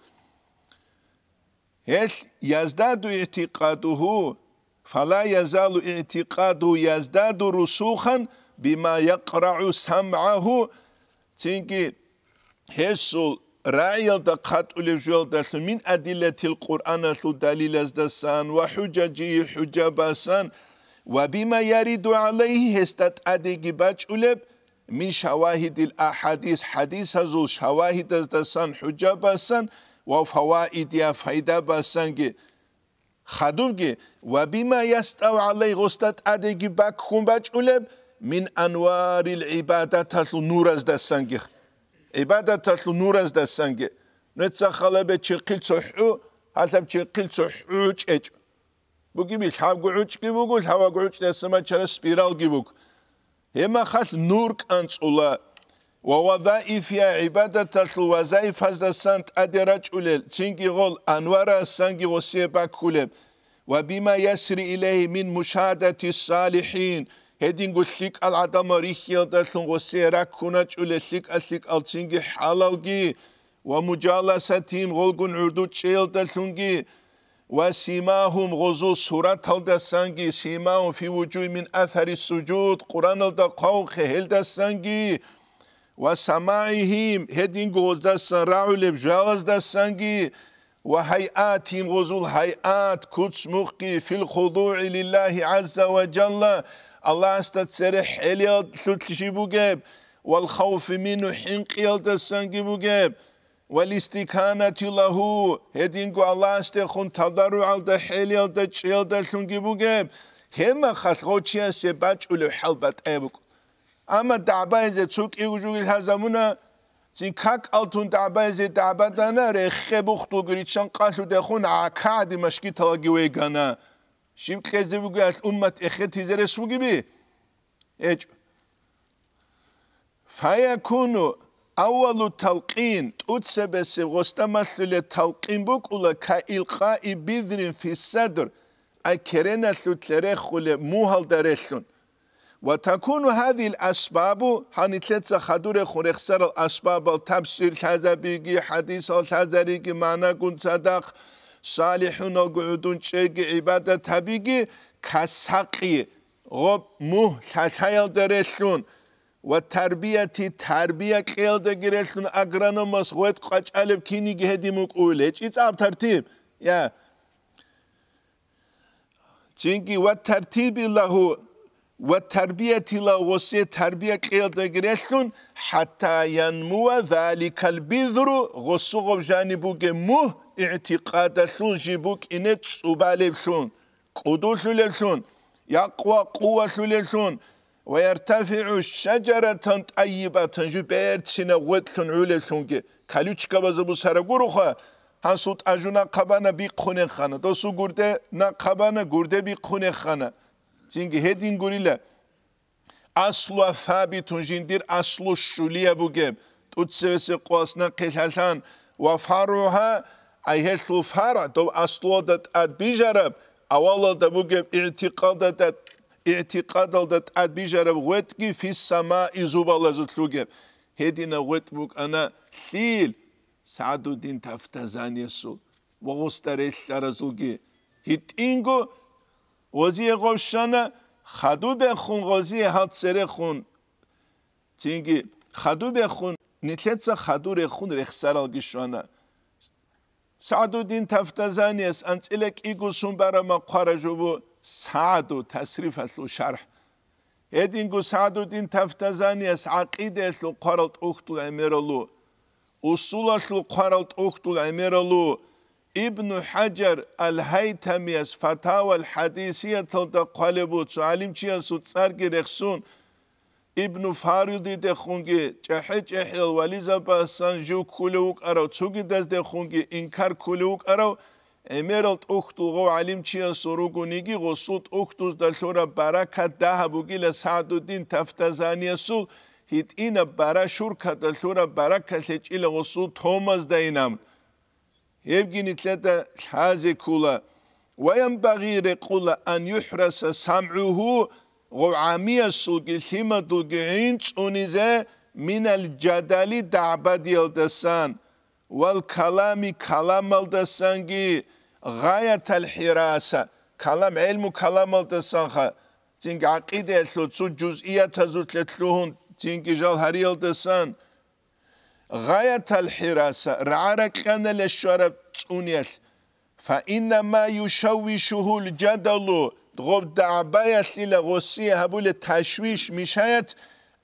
يزداد اعتقاده فلا يزال اعتقاده يزداد رسوخا بما يقرع سمعه تينكي هسول راعي الدقات ولفجول من أدلة القرآن دليل الدسان وحججه حجباسان وبما يرد عليه هستت أدقي باج من شواهد الأحاديث حديث هزول شواهد الدسان حجباسان وفوائد يا فايدة بسانجي خدومجي وبما يستوى عليه غستات أديجي باك خون باج أولب من أنوار العبادة تسلو نورز دسانجي عبادة تسلو نورز دسانجي نتسخل بتشقيل صحو هذا بتشقيل صحو تش بوجي بيشاب قعوش كيبوك هوا قعوش دسما ترى سبيرال كيبوك هما خاص نور كانت الله ووظائف يا عبادة تسلو وظائف هذا السنت أدراج أولل سنجي غول أنوار السنجي وسيباك خلب وبما يسري إليه من مشاهدة الصالحين هدين قل لك العدم ريخيال تسلو وسيراك خناج أولل لك أسلك السنجي حلالجي ومجالستهم غلقون عردو تشيل تسلونجي وسيماهم غزو سورة الدسانجي سيماهم في وجوه من أثر السجود قرآن الدقاوق هل دسانجي وسماعهم هدين غوز دسان راعو لبجاوز دسانجي وهيئاتهم غزو الهيئات كتس مخي في الخضوع لله عز وجل الله استتسرح إليال سلتشي بوغيب والخوف منه حنقيال دسانجي بوغيب والاستكانة له هدينكو الله استخون تضرع على حيلي على تشيل دلشونجي بوجب هما خلقوتشيا سباج ولو حلبت أبوك أما دعبايز تسوق يوجو الهزمونا زين كاك ألتون دعبايز دعبتنا رخبوختو قريتشان قاسو دخون عكاد مشكي تلاقيوي غانا شيب خزي بوجال أمة إخت هزرس بوجبي إيج فيكونوا أول التلقين تتسبس غستمثل التلقين بكولا كإلقاء بذر في الصدر أكرنا ثلثرخ موهل درخون وتكون هذه الأسباب هنتلت خدور خرخسر الأسباب التفسير الحزبيجي حديث الحزريجي معنى كن صدق صالحون القعودون شيء عبادة تبيجي كساقي غب موه تحيل درخون وتربية قيل دقيرشون أغرانوماس غويت قاچ ألب كيني جهدي مقولج إتصاب ترتيب يا تنكي والترتيب له والتربية له وسي تربية قيل دقيرشون حتى ينمو ذلك البذر غصوغ بجانبوك موه اعتقاد شون جيبوك إنت سبالبشون قدوش لشون يقوى قوة لشون ويرتفع شجرة طيبة جبرتنا وطن علشونك كالوشكا بزبو سرقوروخا هنسوت أجونا قبانا بيقخوني خانا دوسو قرده نا قبانا قرده بيقخوني خانا زنگي هدين قريلا أصلو ثابتون جندير أصلو الشولية بوغيب تتسوسي قواسنا قلحلان وفاروها أيهشلو فارع دو أصلو دات أد بيجرب أولا دا بوغيب اعتقاد دات أد بيجرب غوتكي في السماء زوبالا زوتلوغيب هدينا غوتبوك أنا ثيل سعدو دين تفتزاني السول وغستريش لرزوغي هتينغو وزي غوشانا خدو بخون غزي هات سرخون تينغي خدو بخون نتلتسا خدو رخون رخسارال گشوانا سعدو دين تفتزاني اس انتلك ايگو سنبارا ما قارجوبو سعدو تصريف اسلو شرح هدينغو سعدو دين تفتزاني اس عقيدة اسلو قارلت اختو اميرالو أصول اسلو قارلت اختو اميرالو ابن حجر الهيثمي فتاوى الحديثية تلتا قالبو تعلم چيا سو تسارگي رخصون ابن فاريدي دخونگي چحي الوليزا باسان جو كولوك اراو تسوگي دز دخونگي انكار كولوك اراو اميرالت اختو غو علم چيا سروگو نيگي غصوت اختوز دلشورا بركة ده بوگي لسعدو دين تفتزاني سول هيت اينا برا شوركة دلشورا بركة لچيل غصوت توماز داينام يبقي نتلتا حازي كولا وينبغي رقولا أن يحرس سمعه غعامية سوغي ثيمة دوغيين تونيزة من الجدال دعبادي الدسان والكلام كلام الدسانجي غاية الحراسة كلام علم كلام الدسان تنك عقيدة يتلو جزئية تزوت لتلوهن تنك جال هري الدسان غاية الحراسة رعارك كان للشرب تونيل فإنما يشوشه الجدل غب دعباية لغسية هبول التشويش مشايت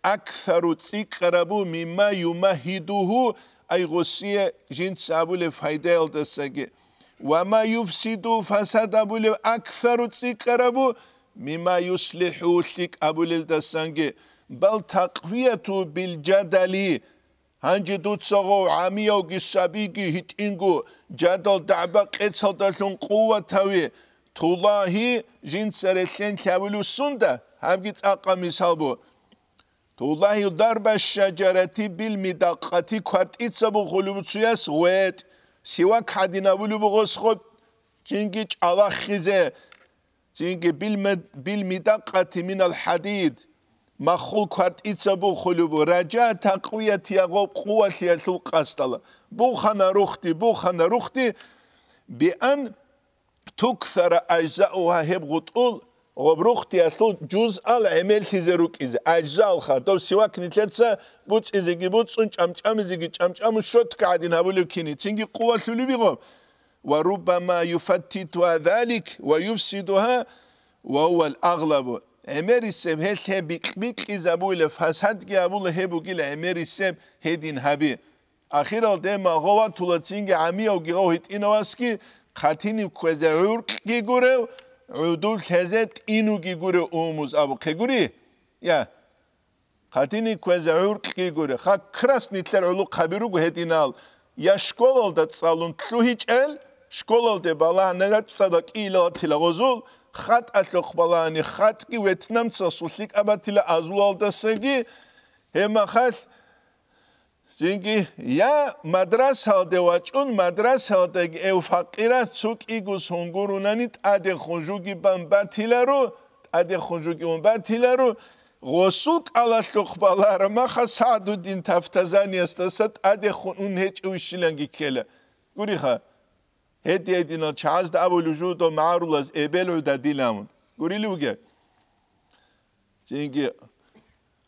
أكثر تقربو مما يمهده أي غسية جنس أبولي فايدة الدساقي وما يفسدوا فساد أبولي أكثر تسيكربو مما يصلحوا لك أبولي الدساقي بل تقوية بالجدل هنجي دوت صغو عميو جسابيجي هتينجو جدل دعبا قيتصل دلون قوة تاوي تولاه جنس رسلين تاولو سنده هم جيت أقا مثال تولاه ضرب الشجرة بالمدقة كوارت إتصابو خلوبتسوياس ويت سواك حدنا بلو بغسخب جنجي على خزة جنجي بالمدقة من الحديد مخول كوارت إتصابو خلوبو رجاء تقوية يغوب قوة يسو قستلا بوخنا رختي بأن تكثر أجزاؤها هبغطول غبروختي يسو جزء العمل تزروك إذا أجزاء الخطاب سواك نتلتسا بوتس إزيجي بوتس إزيجي چمچم شوت قاعدين هبولو كيني تنجي قوة سلوبيغو وربما يفتتها ذلك ويفسدها وهو الأغلب عمر السب هل بيك إذا بوله فساد جي أبوله هبو جيل عمر السب هدين هبي أخيرا دما غوا تولتينجي عمي أو جيغو هت إنواسكي خاتيني كوزا عرق جيغورو عدول تزت إنو جيغورو أوموز أبو كيغوري يا خاتيني كوزا عرق جيغورو خا كراس نتلر علو قبيرو هدينال يا شكول دا تصالون تلو هيج ال شكول دا بالا نرات صدق إلا تلغوزول خط أسلق بالاني خط كي ويتنام تصوصلك أباتلا أزوال دسجي هما خط زينجي يا مدرسة دواجون مدرسة دج أو فقيرة سوق إيجوس هنغورونانيت أدي خنجوجي بامباتيلارو أدي خنجوجي بامباتيلارو غسوق على سلق بالار ما خسادو دين تفتزاني استسد أدي خنون هيج ويشلنجي كلا قولي هدي دينا چاز دا ابو لجود و معرولاز ابلو دا ديلامون قولي وجه زينجي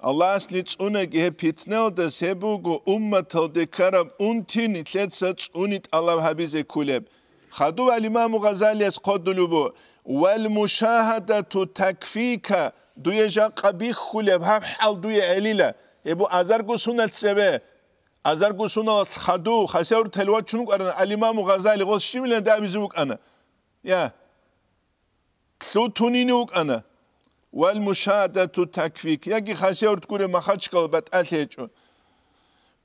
الله أصلي تونه جه بيتناو دا سبوغو أمة دكرب أنتين تلتسات أنيت الله حبيز كولب خدو الإمام غزالي اسقدلو والمشاهدة تكفيك دوية جا قبيخ خولب هم حال دوية عليلة يبو أزرقو سنة سبه أزرقو سنة خدو خسيور تلوات شنوك أنا الإمام غزالي غوث شميلين دابيزوك أنا يا تلو تونينوك أنا والمشاهدة تكفيك يجي خسيور تقول ما خدش قلبت أثيجون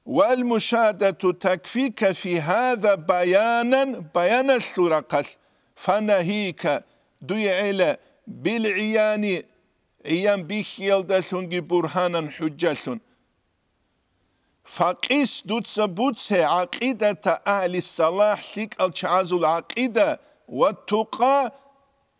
والمشاهدة تكفيك في هذا بيان السورة قل فنهيك دوي عيلة بالعيان عيان بيخيال دسونجي برهانا حجة فقيس دوتس بوتسه عقيدة أهل الصلاح لك الشعاز العقيدة والتقى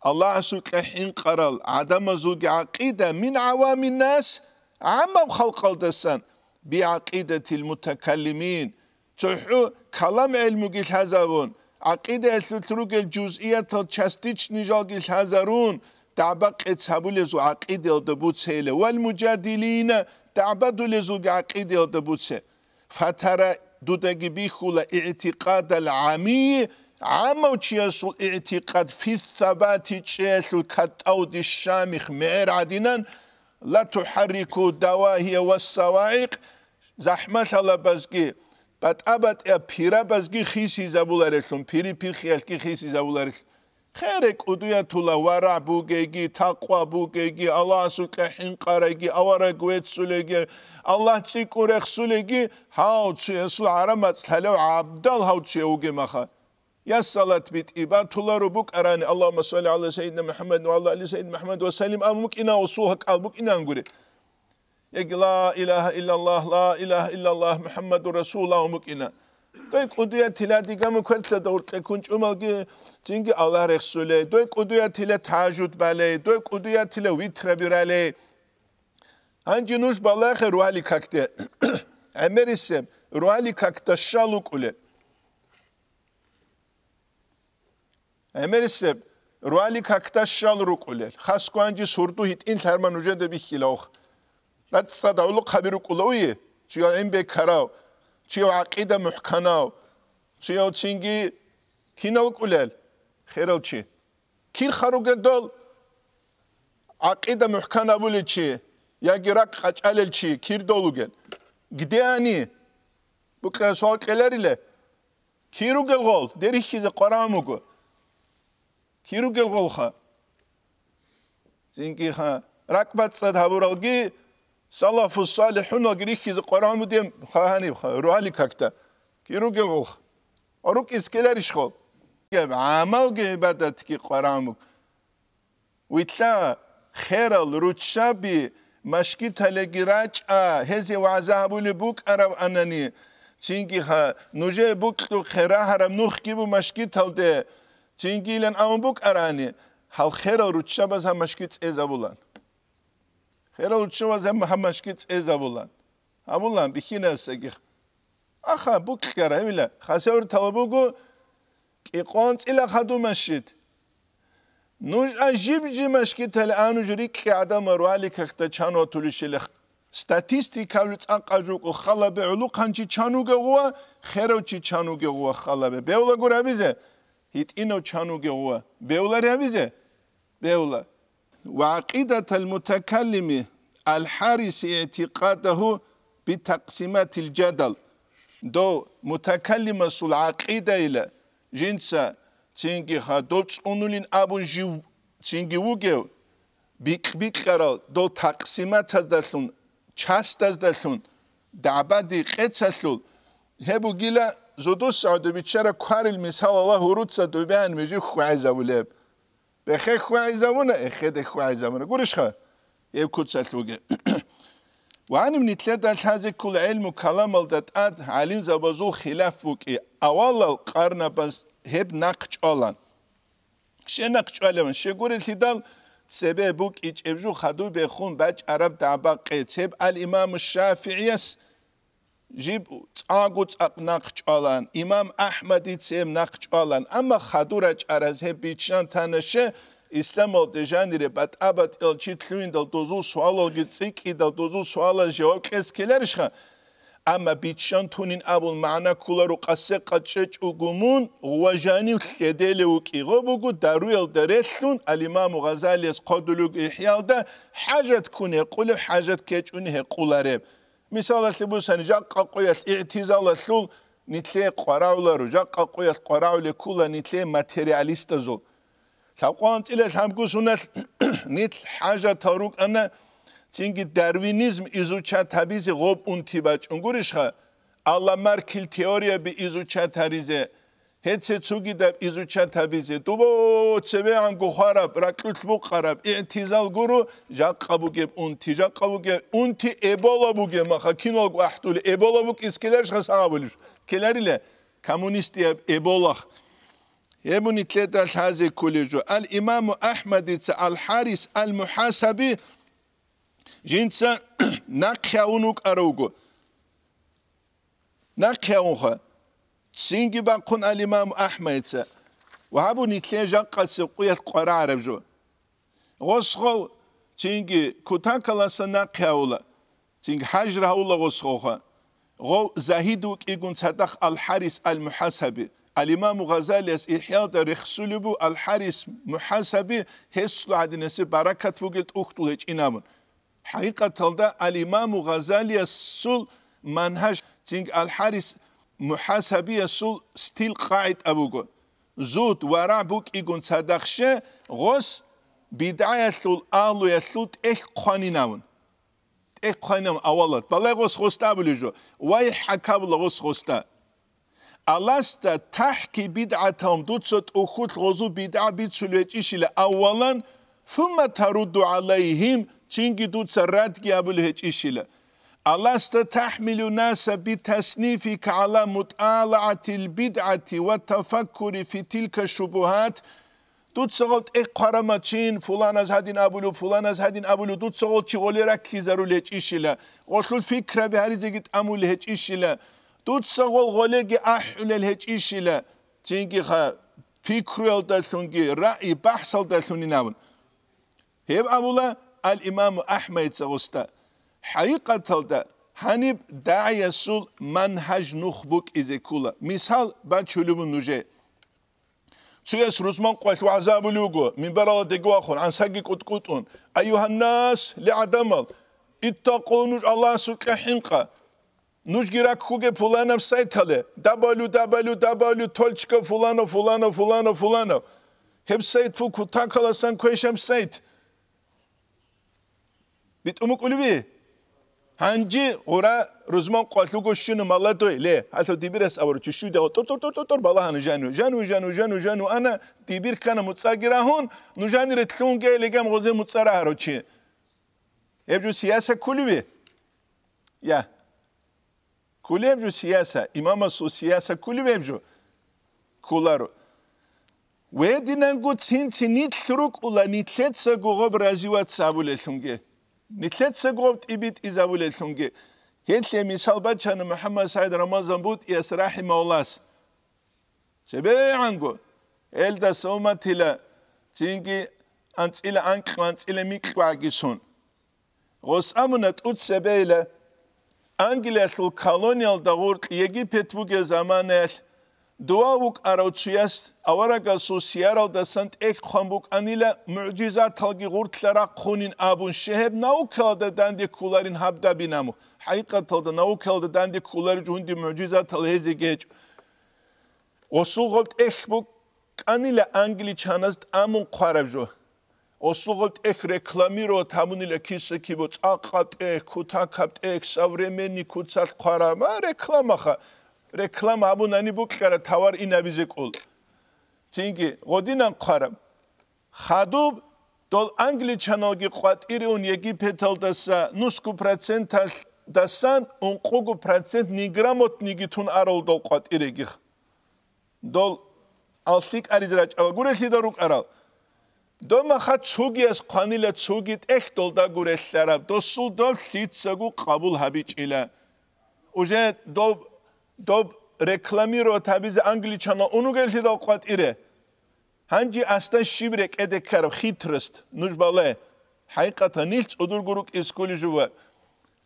الله سبحانه حين قرال عدم زوج عقيدة من عوام الناس عام خلق الدسان بعقيدة المتكلمين تحو كلام علم الهزارون عقيدة التروج الجزئية تشستيش نجال الهزارون تعبق اتسابو لزو عقيدة الدبوتسه والمجادلين تعبدوا لزوج عقيدة الدبوتسه فترى دودجي بيخولا اعتقاد العامي عامو تشيسو اعتقاد في الثبات تشيسو كتاود الشامخ مير عدنان لا تحركوا دواهي والصواعق زحمة الله بزجي بتأبت يا بيرا بزجي خيسي زبولارسون بيري خيالكي خيسي زبولارس خيرك أدوية تولا ورع بوجيجي تقوى بوجيجي الله سكحين قريجي أورا قويت سوليجي الله تسيكورخ سوليجي هاو تسيسل عرمت هلو عبدال هاو تسيوجي مخا يا صلاة بيت إباد تولا ربك أراني اللهم صل على سيدنا محمد وعلى آل سيدنا محمد وسلم أمك إنا وصوهك قلبك إنا نقولي يقول لا إله إلا الله لا إله إلا الله محمد رسول الله أمك إنا دوی قدویا تلا دیگه مکرد دورت کنج امالگی جنگی الله رسوله دوی قدویا تلا تهجد بله دوی قدویا تلا ویتر بیراله هنجی نوش بالله روحی کاکته امریسم روحی کاکته شالو کله امریسم روحی کاکته شالو کله خاص کنجی سردو هیت این ترمان وجود بیخیلاخ رد صداولو خبرو کلویه چیا این بکراو چیو عقیده محکناو چیو چینگی کینال کولل خیرال چی کیر خروج دل عقیده محکنا بولی چی یا گرک خچال چی کیر دولوگل گدیانی بكرة سؤال كلاريله كيرو قلغول دريش إذا قرامكو كيرو قلغول خا زينكي خا ركبت صد هبورالجي صلاف الصالحون وقريش إذا قرامو ديم خاهاني خا روحالي كاكتا كيرو قلغول خا أروك إسكيلاريش خول عمل عبادت كي قرامك ويتلا خيرال روتشابي مشكيت هلقي راجع هزي وعذابو لبوك أراب أناني چینگی خا نوجه بوک تو خیره هرم نوخ کی بو مشکیت هلده چینگی لن آن بوک ارانی هل خیره روچه باز هم مشکیت ازابولن خیره روچه باز هم مشکیت ازابولن همولن بخینه سگی آخه بوک خیره میله خاصه ور طلبوگو اقوانت ایلا خدو مشید نوج عجیب جی مشکیت هل آنو جری که آدم روالی که تا چانو طولشیل ستاتستيكا لتقاجوك خلبه علو قانچي چانوگه غوا خيروچي چانوگه غوا خلبه بيولا غرابيزه هيت انو چانوگه غوا بيولا رابيزه بيولا وعقيدة المتكلم الحارس اعتقاده بتقسيمات الجدل دو متكلم سول عقيدة إلى جنسا تنجي خادوت اونولين ابو جيو تنجي وگه بيك قرال دو تقسيمات هزدلون چاست از دلون دعبادی قطعلول هبو گیلا زودو سعودو بیچاره کارل مثال الله هروت سدو بیان میجی خواه زولب بخی خواه زونه اخید خواه زونه گورش خواه یه کتسلوگه وعنیم نیتلد التازه کل علم و کلام الدت اد علم زبازول خلاف بوکی اول القرن بس هب نقش آلان شه نقش آلان شه گوره تیدال سبب بوك إيش إبجو خدو بيخون باج عرب دعبا قيتب الإمام الشافعي جيب تاقو تاق نقش آلان إمام أحمد يتسيب نقش آلان أما خدو رج عرزه بيچان تانشه إسلام الدجاني ربات أبد إلچي تلوين دل دوزو سوال الگتسيكي دل دوزو سوال الجواب كسكيلرش خان أما بيتشان تونين أبو المعنى كولارو قصة قدشج وقمون وجاني وخديل وكيغو بقو داروي الدرسلون الإمام غزالي قدلوك إحيال دا حاجة تكون يقول حاجة كيجونه يقول ريب مثال تبوسان جاقا قوية اعتزال الثول نتلي قراولارو جاقا قوية قراولي كولا نتلي ماتيرياليست زول تاقوانت إلا تامكو سنة نتل حاجة تاروك أنا تینگی داروینیزم ایزوچه تبیزی غوب اون تیباچ اونگوریش خواه الله مرکل تئوریا بی ایزوچه تریزه هیچ چوگی دب ایزوچه تبیزه دوبو چبه انگو خراب رکلت بو خراب اعتزال گورو جا قبوگه اون تی ایبولا بوگه مخا کینول گو احتول ایبولا بوگ اسکیلرش خواه ساقا بولوش کلاریله کمونیستی ایبولا يبون يتلاتة هذه كوليجو الإمام أحمد الحارس المحاسبي جنسا نقياونوك أروغو نقياونوخا تسينجي باقون الإمام أحمد وهابو نتلاجا قاسقوية قرار بجو غسخو تسينجي كتاكالاسا نقياولا تسينجي حجر هولا غسخوخا غو زاهدوك إيقون صدق الحارس المحاسبي الإمام غزالي إحياء رخصلبو الحارس محاسبي هسلو عدنسي بركة وقلت أختو هيج إنامون حقيقة تلدا الإمام غزالي السول منهج تنك الحارس محاسبي السول ستيل قاعد أبوغو زود ورع بوك إيقون صدقشه غوس بداية الثول آلو يثول تأخ قوانينامون تأخ قوانينامون أولاد بلا غوس خوستا بلوجو واي حكاب لغوس خوستا ألاستا تحكي بدعتهم دوتسوت أخوت غزو بدع بيتسوليت إشي أولا ثم ترد عليهم تنجي دوتسا رادكي أبوله إشي ألاستا تحمل الناس بتصنيفك على مطالعة البدعة والتفكر في تلك الشبهات دوتسا غلط قرامتين فلان از هدين أبولو فلان از هدين أبولو دوتسا غلط چغولي ركي زروليت إشي غلط الفكرة بهاري زيجت أموليت إشي دوتسا غلغوليجي أحول الهج إشيلا تنجي خا فكرة دلثونجي رأي بحث دلثوني ناون هيب أبولا الإمام أحمد سغستا حقيقة تلدا هنيب داعي يسول منهج نخبوك إزي كولا مثال بعد شلوم نوجه سويس رزمان قوات وعذاب لوغو من برا دقواخون عن ساقي قطقطون أيها الناس لعدمل اتقونوش الله سلك حنقا nuj girak khuge fulanam saytale www tolchka fulano hep sayt fu kutakalasan koyşam sayt bit umuk ulvi hangi ora rozman qatlu goshunu maladoy le hato dibires avro çüşü de tor balahanı janu ana dibir kana mutsagirahun nujani retlun gelegem goze mutsara haroçi evju siyasa kulvi ya kulevju siyasa imama su siyasa kulevju kularo ve dinan gut sinti nitluruk ula nitletsa gogob razivat sabulelunge nitletsa gogob ibit izabulelunge hetle misal bachanı Muhammed Said Ramazan but yas rahimahullah sebe ango elda somatila tingi antsile antsile mikwagison Rosamunat ut sebeyle Anglesul kolonyal dağurt Egipet buge zamanel duavuk arautuyas avaraga sosiyaral da sant ek khambuk anila mucizat talgi gurtlara konin abun şeheb naukalda dandi kularin habda binamu haqiqatalda naukalda dandi kular jundi mucizat tal hezi geç osulgobt ek bu anila angli chanast amun qarabjo osulgobt ek reklamiro tamunila kisse ki bu aqat ek kutakapt ek savremeni kutsat qarama reklamaxa reklam abunani bu kara tavar inabizek ol. Çünkü godinan qaram khadub dol angli channel gi qatiri un yegi petal dasa nusku procental dasan un qogu procent nigramot nigitun arol dol qatiri gi dol altik arizrach gureli daruk aral doma khat sugias qanila sugit ek dol da gurellara dosul dol litsagu qabul habichila uje dob reklamiro tabiz angliçana onu geldi de qat ire hangi aslan şibrek edekar khitrist nujbale haqiqatan ilç odur guruk eskoloji var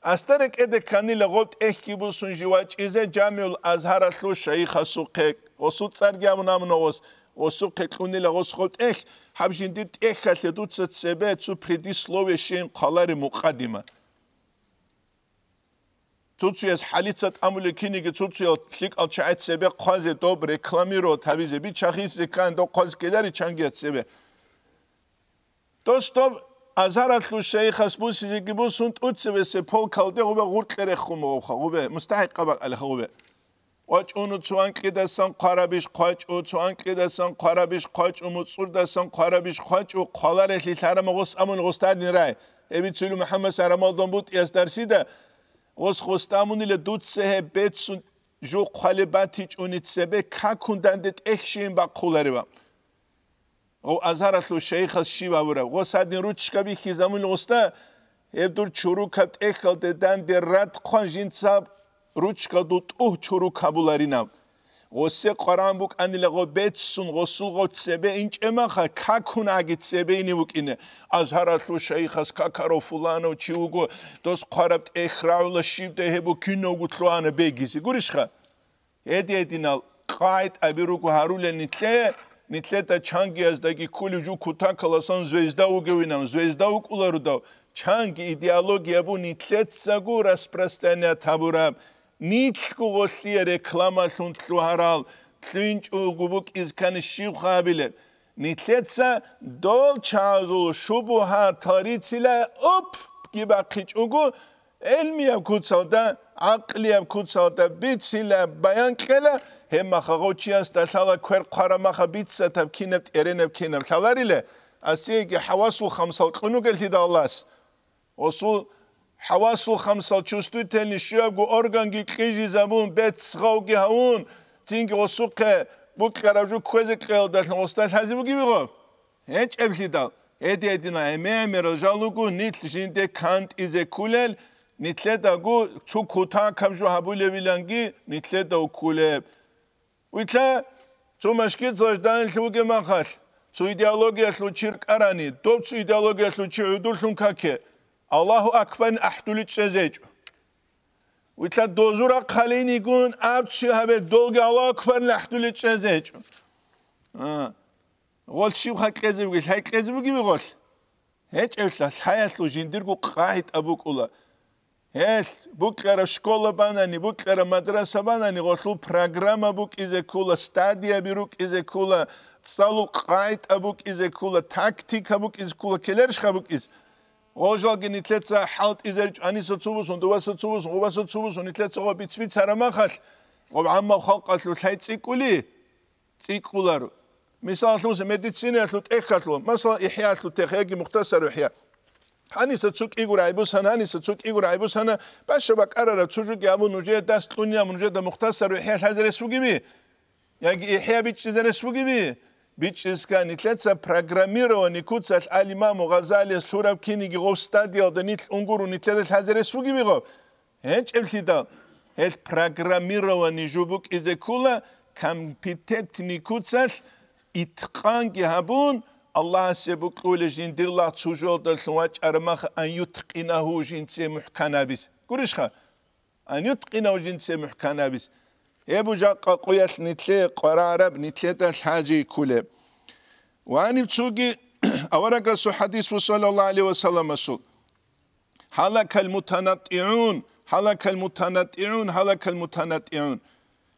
astarek edekanile got ehkibusun jivaç ize camiul azhar aslu şeyh asuqek osut sargamnam novos osuqek unile osqot habjindit ekhatle dutsat sebet su predislowe shin qalari muqaddima Tutsuyas halitsat amulekini ki tutsuyal klik alçayet sebe qaze dob reklamiro tabize bir çaxisi kan do qazkeleri çanget sebe dostum azaratlu şeyh hasbu size gibi sunt utse se pol kalde ube gurtlere xumo ube mustahiq bak al ube Oç onu tuan kidasan qarabish qoç o tuan kidasan qarabish qoç umutsur dasan qarabish qoç o qalar ehli tarama gos amun gostadin ray ebitulu Muhammed Saramaldan but yasdarsi de Osqostamun ile dutse betsun jo qalibatiç unitsebe kakundandet ekşin baqulari va o azaratlu şeyh şiva vura o sadin ruçka bi xizamul osta evdur çurukat ekal deden de rat qanjintsab ruçka dut çuru kabularina o se qarambuk anile go betsun gosul gotsebe inçema kakuna gitsebe inivukine azharatlu şeyhas kakaro fulano çiugo dos qarabt ehraula şivde hebu kinogutluana begisi gurişha edinal qait abiruku harule nitle da çangiyazdagi kulucu kutakalasan zvezdavu gevinam zvezdavu ularuda çangi ideologiya bu nitletsagu rasprastania tabura Nitku gosliye reklama suntlu haral Tlinç gubuk izkanı şivhabile Nitletsa dol çazul şubuha taritsile Op gibi akiç ugu Elmiye kutsalda Akliye kutsalda Bitsile bayan kele Hem akağoçiyas da sala kwer qaramağa bitsa tab kinept erenep kinep Salar ile Asiye ki havasul khamsal Qunu gelti da Allahs Osul Havasul khamsal çustütelni şuagu organgi qiji zamun bet sğavgi haun çünkü osuqe bu karaju kweze qeldas ostal hazibu gibi go hiç evsidal ededina ememero jalugu nit jinde kant ize kulel nitle dagu çukuta kamju habule bilangi nitle da kule uitla çomaşki zojdan şuge makhal su ideologiya su çirk arani top su ideologiya su çudursun kake Allahu akbar ahdulit şezec. Vitla dozura qalini gun abçı habe dolga Allahu akbar ahdulit şezec. Gol şiv haqqezi gibi gol. Hiç evsla hayatlu jindirgu qahit abuk ula. هل بكرة شكولة باناني بكرة مدرسة باناني غسلو برنامج بوك إذا كولا ستاديا بروك إذا كولا تصالو قايد أبوك إذا كولا تاكتيك أبوك إذا كولا كلرش أبوك إذا غوجال جنيتلتsa حالت إذا أني ستوبسون دواسة غواسة توبسون نتلتsa غو بيتسبيت هرما خال غو عما خالق لو سايت سيكولي سيكولارو مثال لوز ميديسينا لو تأخذ مثلا إحياء لو تأخذ مختصر إحياء هني ستسوق إيجور عيبوس هني ستسوق إيجور عيبوس هنا باش شبك أرى تسوق يابو نوجي داست دنيا نوجي دا مختصر إحياء هذا رسوقي بي يعني إحياء بيتش هذا رسوقي بي بيتش إسكان نتلتsa برناميرو نيكوتسا الإمام غزالي سورة كيني غو ستاديو دنيت أنغورو نتلت هذا رسوقي بي غو هنش أبليدا هاد برناميرو نيجوبوك إذا كولا كمبيتت نيكوتسا إتقان هابون الله سبحانه قول جندير الله تسوجل دلسواج أرمخ أن يتقنه جنسي محكنابس قريشخا أن يتقنه جنسي محكنابس يبو جاق قويس نتلي قرارب نتلي تلحاجي كله وأني بتسوقي أورق سو حديث صلى الله عليه وسلم مسؤول هلك المتنطعون هلك المتنطعون هلك المتنطعون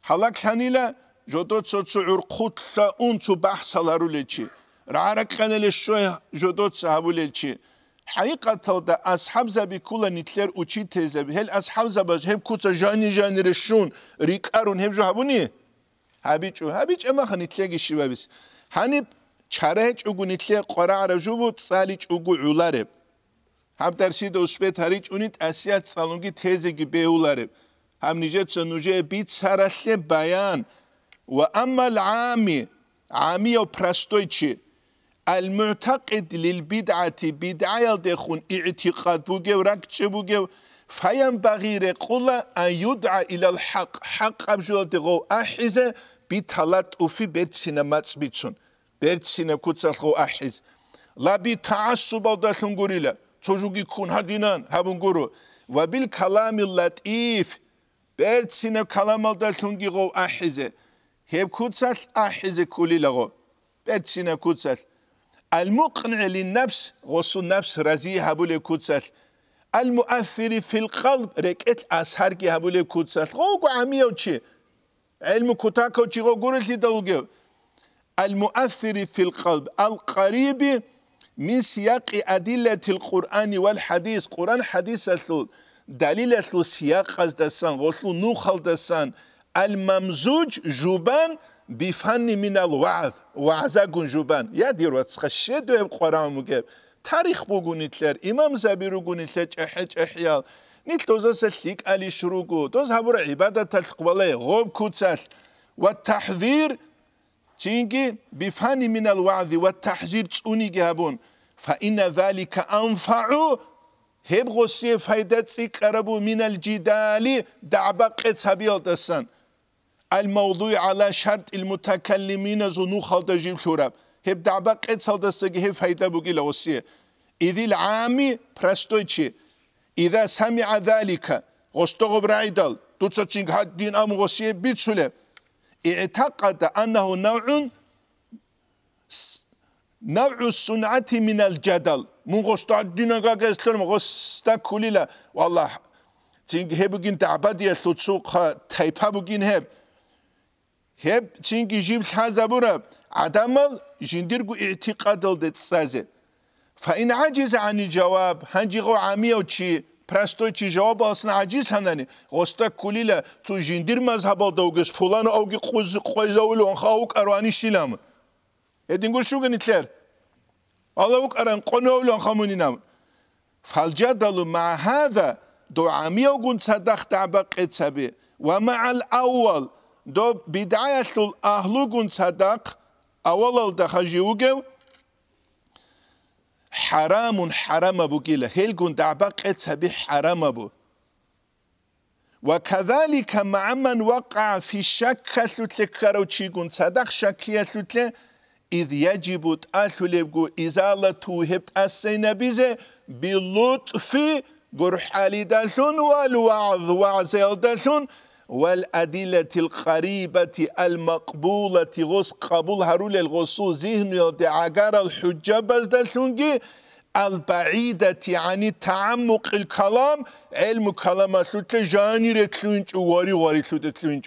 هلك هنيلا جدود سوتسور قطلا أنتو بحثلارو ليشي رعارك خانل شوي جدود صحابو ليشي حقيقة دا أصحاب زبي كولا نتلر أوشي تزبي هل أصحاب زباج هم كوتا جاني رشون ريكارون هم جو هبوني هابيج أما خان نتلقي شبابس هانب چارهج أغو نتلق قرار رجوبو تساليج أغو علارب هم درسيد أسبت هاريج أونيت أسيات سالونگي تزيجي بيولارب هم نجد سنوجه بيت سارسل بيان وأما العامي عامي أو براستويتشي المعتقد للبدعة بدعة يلدخون اعتقاد بوجو ركش بوجو فينبغي رقول أن يدعى إلى الحق حق أبجول دغو أحزة بيتالات وفي بيت سينمات بيتسون بيت سينما كتسخو أحز لا بتعصب أو دخون غوريلا توجوجي كون هدينان هبونغورو وبالكلام اللطيف بيت سينما كلام دخون غو أحزة هب كتسل أحزة كولي لغو بيت سينما كتسل المقنع للنفس غصو النفس رزي هبولي كتسل المؤثر في القلب ركت أسهر كي هبولي كتسل غو عميو چي علم كتاكو چي غو قرل لدوغو المؤثر في القلب القريب من سياق أدلة القرآن والحديث قرآن حديث أثل دليل أثل سياق أزدسان غصو نوخل دسان الممزوج جوبان بفن من الوعظ وعزاقون جوبان يادير واتسخشدو القرآن مجيب تاريخ بوغو نتلر إمام زابيرو غو نتلر أحيال نتلوزا سليك ألي شروقو دوز هبور عبادة القبالي غوب كوتسال والتحذير تينجي بفن من الوعظ والتحذير تسوني جابون فإن ذلك أنفع هبغو سي فايدات سيكربو من الجدال دعبق اتسابيل دسان الموضوع على شرط المتكلمين زنو خالد جيب شوراب هب دعبق اتسال دستگي هب فايدة بوغي لغسيه إذ العامي برستويتشي إذا سمع ذلك غستغو برايدال دوتساتشينغ هاد دين أمو غسيه بيتسوله اعتقد أنه نوع الصنعة من الجدل من غستا الدين غاقستر غستا كليلا والله تينغ هبوغين تعبادية ثوتسوق تايبا بوغين هب تينغ يجيب الحازابورا عدامل جندرغو اعتقاد دتسازي فإن عجز عن الجواب هنجيغو عاميو چي پرستوی چی جواب اصلا عجیز هنانی غستا کلیلا تو جندیر مذهب دوگس فلان اوگی قویزاولون خاوک اروانی شیلام ادینگور شو گنیتلر الله وك اران قنولون خمونينام فالجدل مع هذا دو عميو قن صدق تعبق اتسابي ومع الاول دو بداية الاهلو قن صدق اول الدخجيوغو حرام ابو كيلا هل كنت عبقت سبي حرام ابو وكذلك مع من وقع في شك ثلثكرو تشي كنت صدق شكيه ثلث اذ يجب تاثلبو ازالته هبت السينبيزه باللطف قرح علي دالثون والوعظ وعزيل دالثون والأدلة القريبة المقبولة غص قبول هرول الغصو ذهن يدعقار الحجة بس دالثونجي البعيدة عن تعمق الكلام علم كلام سوت جاني رتلونج واري سوت تلونج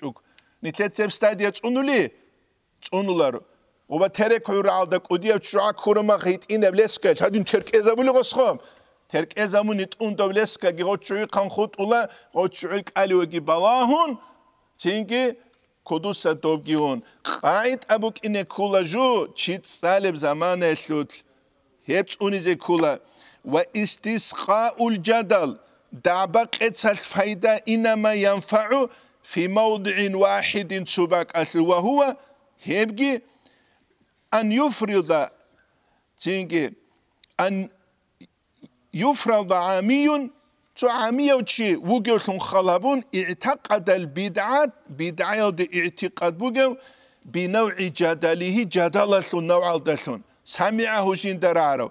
نتلت سبستادية تونولي تونولارو وبترك عرالدك وديا شعاك خورما خيت إن بلسكة هادين ترك إزابولي غصخام ترك إزامو نتون دبلسكة جيغوت شوي خانخوت ولا غوت شوي كاليوغي بلاهون تينكي كودوسا دوبجيون قايد أبوك إنه كولا جو تشيت سالب زمان السوت هبت أونيزي كولا واستسقاء الجدل دعبق اتسال فايدة إنما ينفع في موضع واحد سباك أصل وهو هبجي أن يفرض تينكي أن يفرض عامي عامية وشي وجو خلابون اعتقد البدعات بدعة اعتقاد بوجو بنوع جدله جدالة نوع الدسون سمعه شين درارو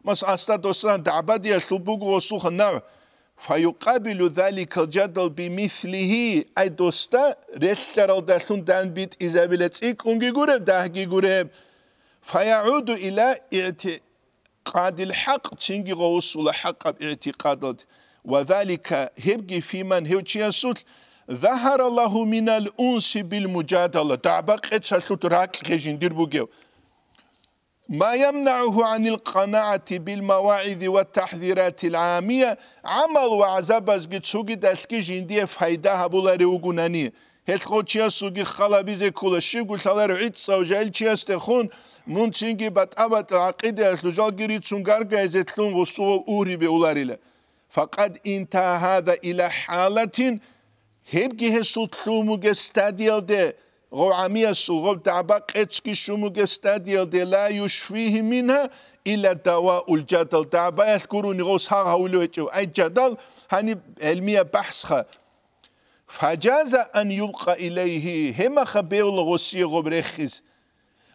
مس أستدوسان دعبدي سبوغ وسوخ النوع فيقابل ذلك الجدل بمثله أي دوستا رشتر الدسون دان بيت إزابيلت إيكونجي غورب داهجي غورب فيعود إلى اعتقاد الحق تشينجي غوصول حق باعتقادات وذلك هبجي في من هوتشي سوت ظهر الله من الأنس بالمجادلة دعبق اتسالوت راك خجندير بوغيو ما يمنعه عن القناعة بالمواعظ والتحذيرات العامية عمل وعزبز جتسوغي داسكي جندية فايدها بولاري وغنانية هتخو تشياسوغي خلابيزي كولا شيغو سالارو عيتسا وجايل تشياستخون منتشينجي باتابات عقيدة سلجال جريتسون غارغا يزتلون وصوه أوري بأولاري فقد انتهى هذا إلى حالة هبجي هسوت سوموغي ستاديال دي غو عمية سوغو دعباق اتسكي شوموغي ستاديال دي لا يشفيه منها إلا دواء الجدل دعبا يذكروني غو ساغا ولوهجو أي جدل هاني علمية بحثها فجاز أن يلقى إليه هما خبير الغسي غبريخيز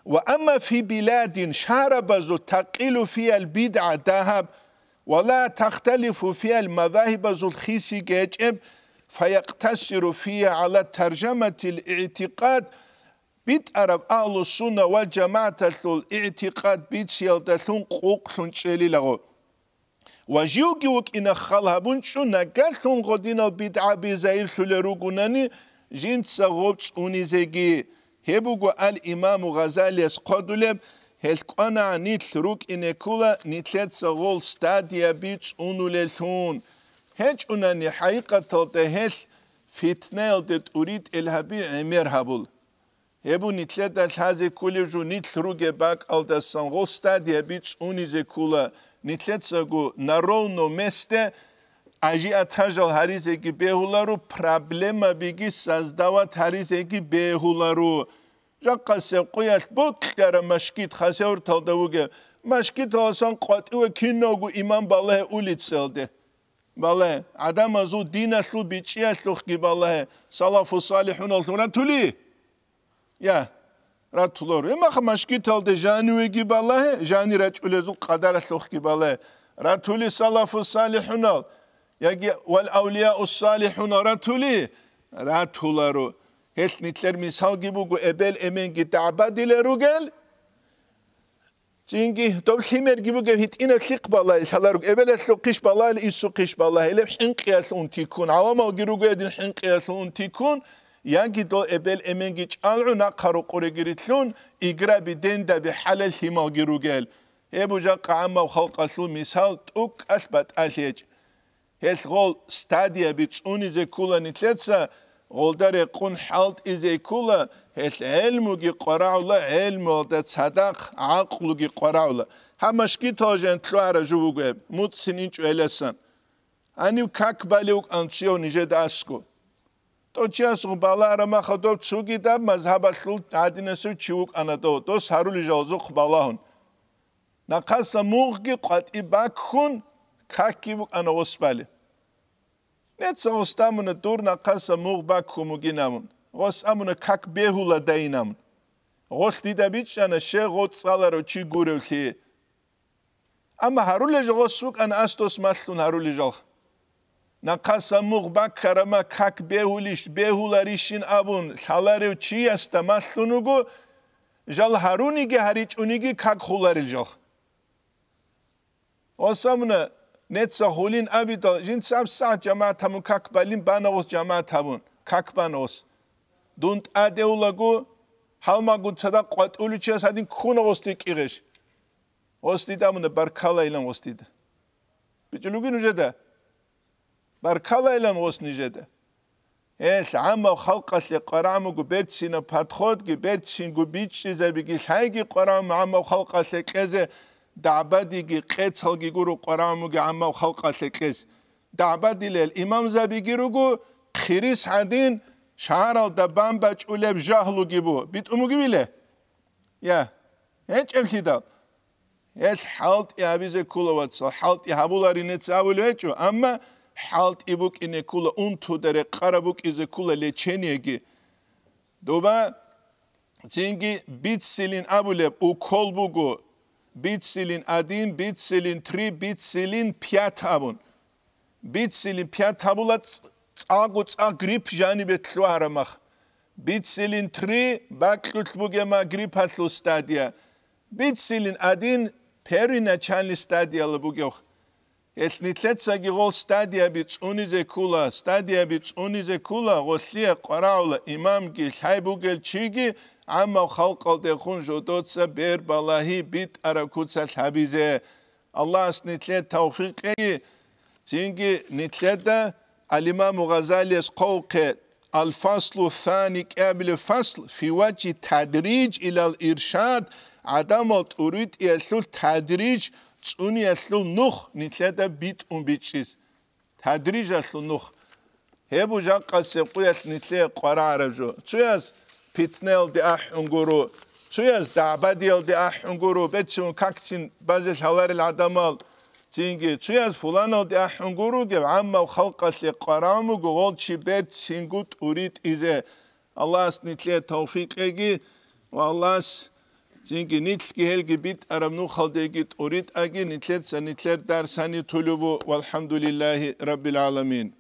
وأما في بلاد شاربزو تقيل فيها البدعة ذهب ولا تختلف فيها المذاهب ذو الخيسي جيجب فيقتصر فيها على ترجمة الاعتقاد بيت أرب أهل السنة والجماعة الاعتقاد بيت سيالدثون قوق سنشيلي لغو وجيوكي وك إن خالهبون شو نقلتون غدين البدعة بزاير سلروغوناني جنت سغوبت أونيزيجي هبوغو الإمام غزالي اسقادولب هلقانا نيت روك إنكولا نيتلت سغول ستاديا بيت أونولثون هج أناني حقيقة تلتهل فتنة الدت أريد الهبي عمير هبول هبو نيتلت الهازي كولي جو نيت روك باك الدا سنغول ستاديا بيت أونيزي كولا نيتلت سغو نارونو مستة أجي أتاجل هاريزيكي بيهولارو проблема بيجي سازداوات هاريزيكي بيهولارو جاقا سيقويات بوكارا مشكيت خاسيور تلدوغي مشكيت هاسان قاتيوه كينوغو إمام بالله أوليت سلده بالله عدم ازو دين اسلو بيچي اسلو خي بالله سلاف الصالحون الزوران تولي يا راتولور اما خمشكيت تلده جانوغي بالله جاني رجولزو قدر اسلو خي بالله راتولي سلاف الصالحون يجي والأولياء الصالحون راتولي راتولارو هس نتلر مثال جيبوغو ابل امنگي تعباديلرو گل چينگي دوبليمر جيبوغو هيت انا سيق بالله سالارو ابل سو قيش بالله الاسو قيش بالله الى حنقياس اون تيكون عوامو جيروغو يدين حنقياس اون تيكون يانگي دو ابل امنگي چالرو ناقارو قوريگريتلون ايگرا بدندا بحلال هيمال جيروگل ابوجا قاما خلقاسو مثال توك اسبات اسيج هس غول ستاديا بيتصوني زي كولا نتلتسا غولدار يقون حالت إزي كولا هس علموغي قراولا علمو دا تصدق عقلوغي قراولا همشكي تاجن تلوارا جووغو موت سنينچو إلسان أنيو كاك باليوك أنتشيو نجد أسكو تو چياسو بالا رما خدوب تسوغي دا مذهب سلط عدينسو چيوك أندو دو سارولي جوزو خبالاهن نقاس موغي قطعي باكخون كاكي بوك أنا وصبالي نتسا غستامونا دور نقاسا مغباك خموغينامون غستامونا كاك بيهولا داينامون غست ديدا بيتشانا شي غوت صالارو چي غورو ليه اما هارولي جغسوك أنا أستوس ماسلون هارولي جغ نقاسا مغباك كرما كاك بيهوليش بيهولا ريشين أبون سالاريو چي يستا ماسلونوغو جال هارونيگي هاريچ اونيگي كاك خولاري جغ Osamna netsa hulin abida jinsam sa cemaat hamun kakbalin banavos cemaat hamun kakbanos. Dunt adeulagu halmagun sada qatuluchas hadin khuna ostik igesh. Ostida mun barkala ilan ostida. Biçulugin ujeda. Barkala ilan osnijeda. Es amma khalqasli qaramu gu bertsina patkhod gi bertsin gu bichze bigi haygi qaram amma khalqasli qeze da'badi gi qetsal gi guru qaramu gi amma khalqasli qez da'badi lel imam zabigi rugu khiris hadin şaral da bambaç uleb jahlu gibi bit umu gibi ya hiç emsida hiç halt ya bize kulavatsa halt ya habulari net savulveço ama halt ibuk ine kula untu dere karabuk ize kula leçeniyegi doba zingi bitsilin abuleb u kolbugu bitsilin adin bitsilin tri bitsilin piyatabun bitsilin piyatabulat Aguts grip jani betlu aramak. Bitsilin tri baklut bugema grip hatlu stadia. Bitsilin adin perina chanli stadia bugyoh. Etnitletsa gigol stadia bits unize kula stadia bits unize kula gosliye qaraula imam gil haybugel chigi amma khalqal de khun jodotsa ber balahi bit arakutsa habize. Allah asnitlet tawfiqi zingi nitleda الإمام غزالي قوق الفصل الثاني قبل فصل في وجه تدريج إلى الإرشاد عدم أريد يسل تدريج توني يسل نخ نتلدا بيت بيتشيز تدريج يسل نخ هبو جاقا سيقويت نتلدا قرار جو تشيز بيتنيل دي أحنقرو تشيز دعباديل دي أحنقرو بيتشون كاكسين بازل هوار العدمال Çünkü çuyaz fulano de ahunguru ge amma khalqasli qaramu gol çibet singut urit ize Allah nitle tawfiq egi ve Allah çünkü nitki helgi bit aramnu khaldegi urit agi nitlet sanitler dersani tulubu velhamdülillahi rabbil alamin